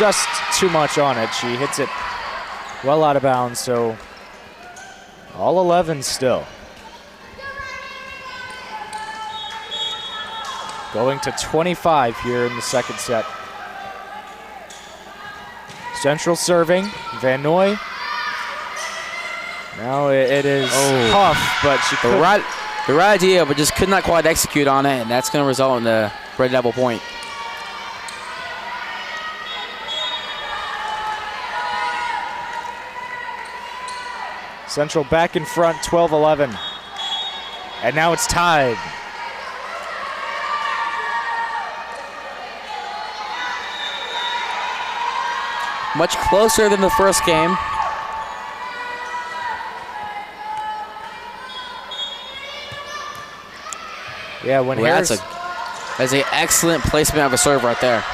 just too much on it. She hits it well out of bounds, so all 11 still. Going to 25 here in the second set. Central serving, Van Noy. Now it is tough, but she could. The right idea, but just could not quite execute on it, and that's going to result in the Red Devil point. Central back in front, 12-11. And now it's tied. Much closer than the first game. Yeah, when that's an excellent placement of a serve right there.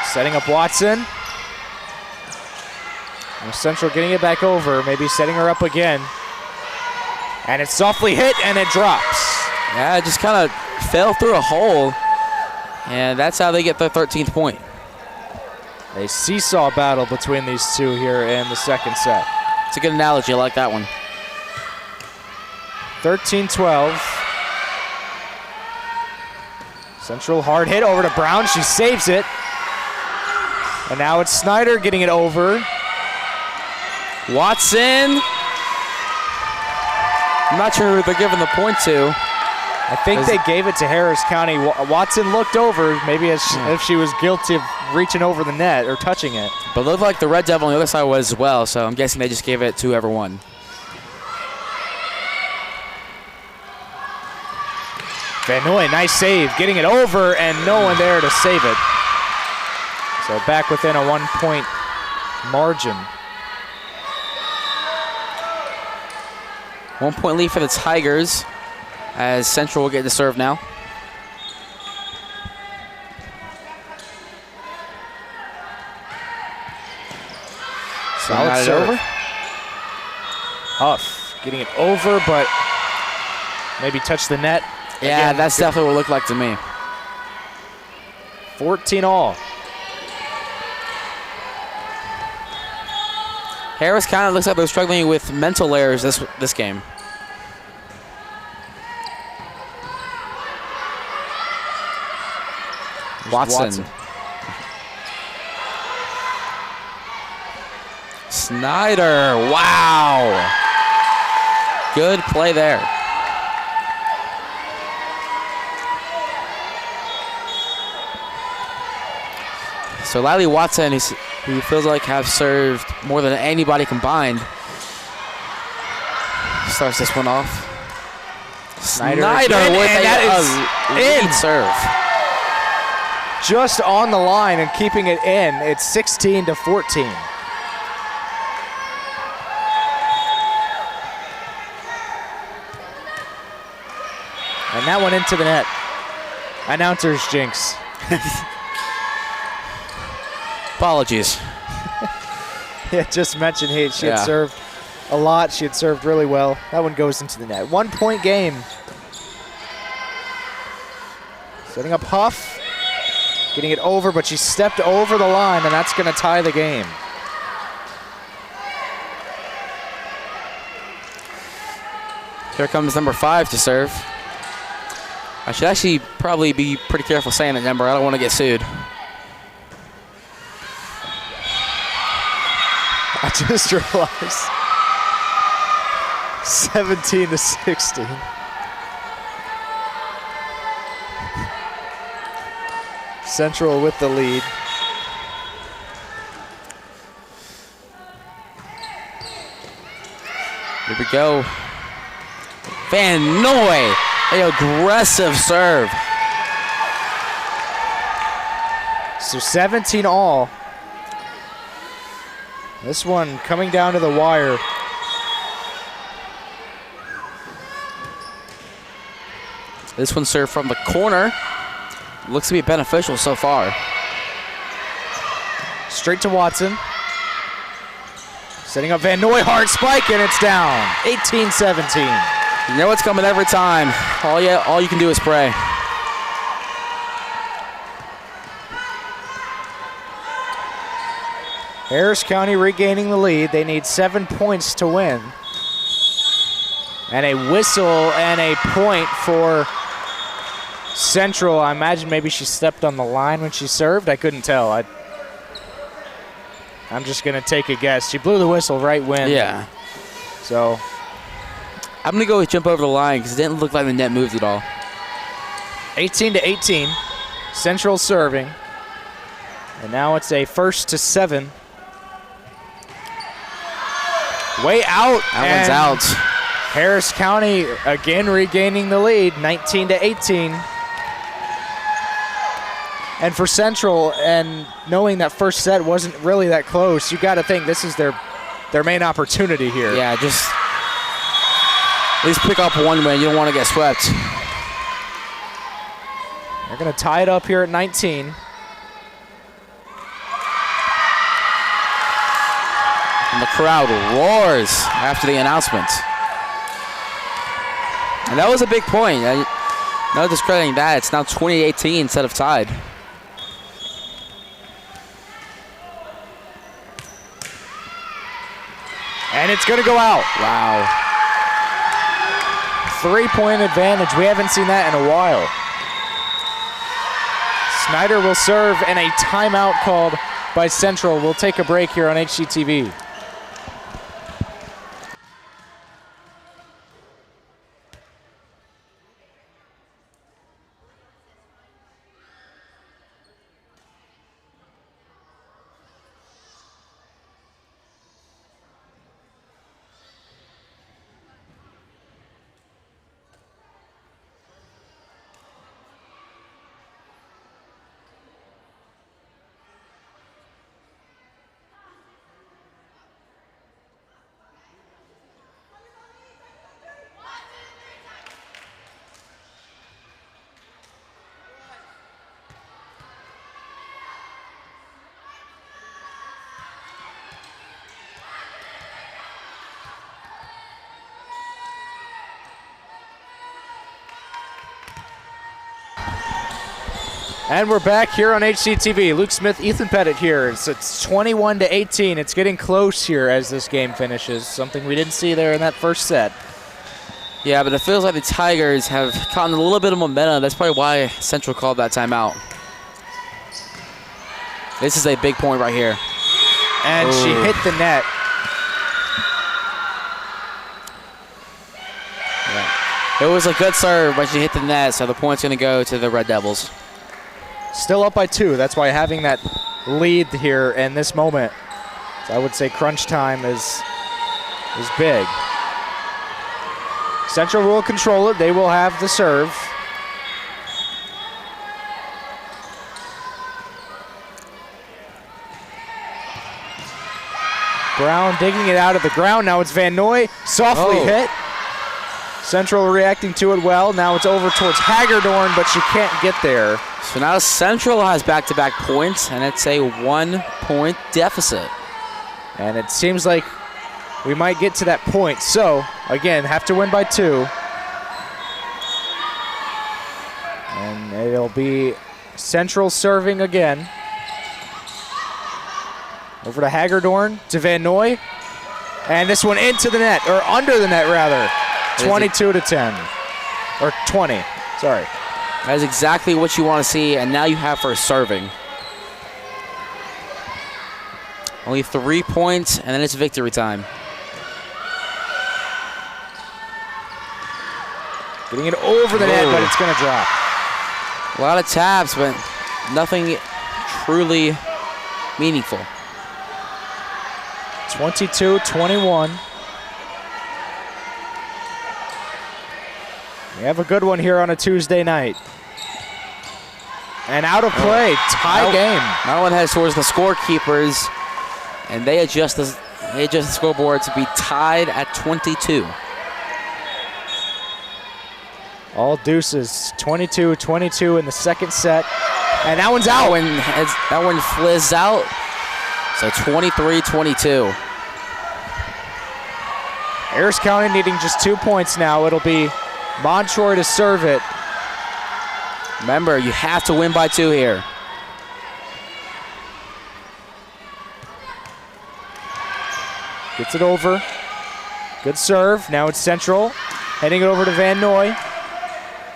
Setting up Watson. And Central getting it back over, maybe setting her up again. And it's softly hit, and it drops. Yeah, it just kind of fell through a hole, and that's how they get their 13th point. A seesaw battle between these two here in the second set. It's a good analogy. I like that one. 13-12. Central hard hit over to Brown. She saves it. And now it's Snyder getting it over. Watson. I'm not sure who they're giving the point to. I think they gave it to Harris County. Watson looked over, maybe as if she was guilty of reaching over the net or touching it. But it looked like the Red Devil on the other side was as well, so I'm guessing they just gave it to whoever won. Van Noy, nice save, getting it over, and no one there to save it. So back within a 1 point margin. 1 point lead for the Tigers, as Central will get the serve now. Solid serve. Over. Huff getting it over, but maybe touch the net. Yeah, that's definitely what it looked like to me. 14 all. Harris kind of looks like they're struggling with mental errors this game. Watson. Snyder, wow. Good play there. So Lily Watson, who feels like have served more than anybody combined, starts this one off. Snyder with a lead serve. Just on the line and keeping it in. It's 16-14. And that went into the net. Announcer's jinx. Apologies. Yeah, just mentioned she had served a lot. She had served really well. That one goes into the net. 1 point game. Setting up Huff. Getting it over, but she stepped over the line, and that's going to tie the game. Here comes number 5 to serve. I should actually probably be pretty careful saying that number. I don't want to get sued. I just realized 17-16. Central with the lead. Here we go. Van Noy, an aggressive serve. So 17 all. This one coming down to the wire. This one served from the corner. Looks to be beneficial so far. Straight to Watson. Setting up Van Noy, hard spike, and it's down. 18-17. You know what's coming every time. All you can do is pray. Harris County regaining the lead. They need 7 points to win. And a whistle and a point for Central. I imagine maybe she stepped on the line when she served. I couldn't tell. I'm just going to take a guess. She blew the whistle right when. Yeah. So I'm going to go with jump over the line because it didn't look like the net moved at all. 18-18. Central serving. And now it's a 1st to 7. Way out. That one's out. Harris County again regaining the lead, 19-18. And for Central, and knowing that first set wasn't really that close, you got to think this is their main opportunity here. Yeah, just at least pick up one win. You don't want to get swept. They're going to tie it up here at 19. And the crowd roars after the announcement. And that was a big point. No discrediting that. It's now 20-18 instead of tied. And it's going to go out. Wow. 3-point advantage. We haven't seen that in a while. Snyder will serve, and a timeout called by Central. We'll take a break here on HCTV. And we're back here on HCTV. Luke Smith, Ethan Pettit here. It's 21-18. It's getting close here as this game finishes. Something we didn't see there in that first set. Yeah, but it feels like the Tigers have gotten a little bit of momentum. That's probably why Central called that timeout. This is a big point right here. And she hit the net. Yeah. It was a good serve, but she hit the net, so the point's going to go to the Red Devils. Still up by 2. That's why having that lead here in this moment, so I would say crunch time is big. Central will control it. They will have the serve. Brown digging it out of the ground. Now it's Van Noy. Softly hit. Central reacting to it well. Now it's over towards Hagerdorn, but she can't get there. So now Central has back-to-back points, and it's a 1-point deficit. And it seems like we might get to that point. So, again, have to win by 2. And it'll be Central serving again. Over to Hagerdorn, to Van Noy. And this one into the net, or under the net, rather. 22-10. Or 20, sorry. That is exactly what you want to see, and now you have her serving. Only 3 points, and then it's victory time. Getting it over the net, but it's going to drop. A lot of taps, but nothing truly meaningful. 22-21. We have a good one here on a Tuesday night. And out of play, tie game. That one heads towards the scorekeepers, and they adjust the scoreboard to be tied at 22. All deuces, 22-22 in the second set. And that one's out. That one flizzed out. So 23-22. Harris County needing just 2 points now. It'll be Montroy to serve it. Remember, you have to win by 2 here. Gets it over. Good serve. Now it's Central. Heading it over to Van Noy.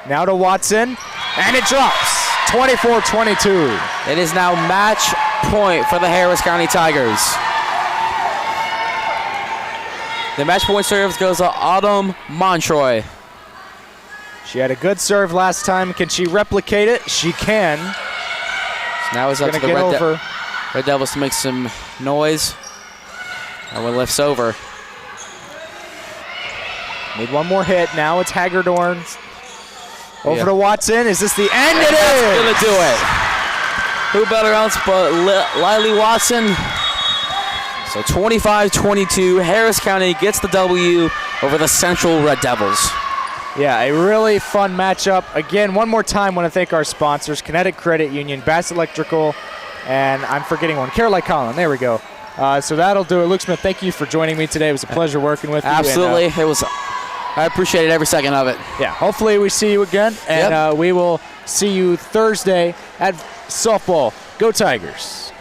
Now to Watson. And it drops. 24-22. It is now match point for the Harris County Tigers. The match point serves goes to Autumn Montroy. She had a good serve last time. Can she replicate it? She can. So now it's up to the Red Devils to make some noise. That one lifts over. Need one more hit. Now it's Hagerdorn. Over to Watson. Is this the end? It is! Gonna do it. Who better else but Lily Watson? So 25-22, Harris County gets the W over the Central Red Devils. Yeah, a really fun matchup. Again, one more time, want to thank our sponsors, Kinetic Credit Union, Bass Electrical, and I'm forgetting one, Caroline Collin. There we go. So that'll do it. Luke Smith, thank you for joining me today. It was a pleasure working with you. Absolutely. I appreciated every second of it. Yeah, hopefully we see you again, and we will see you Thursday at softball. Go Tigers.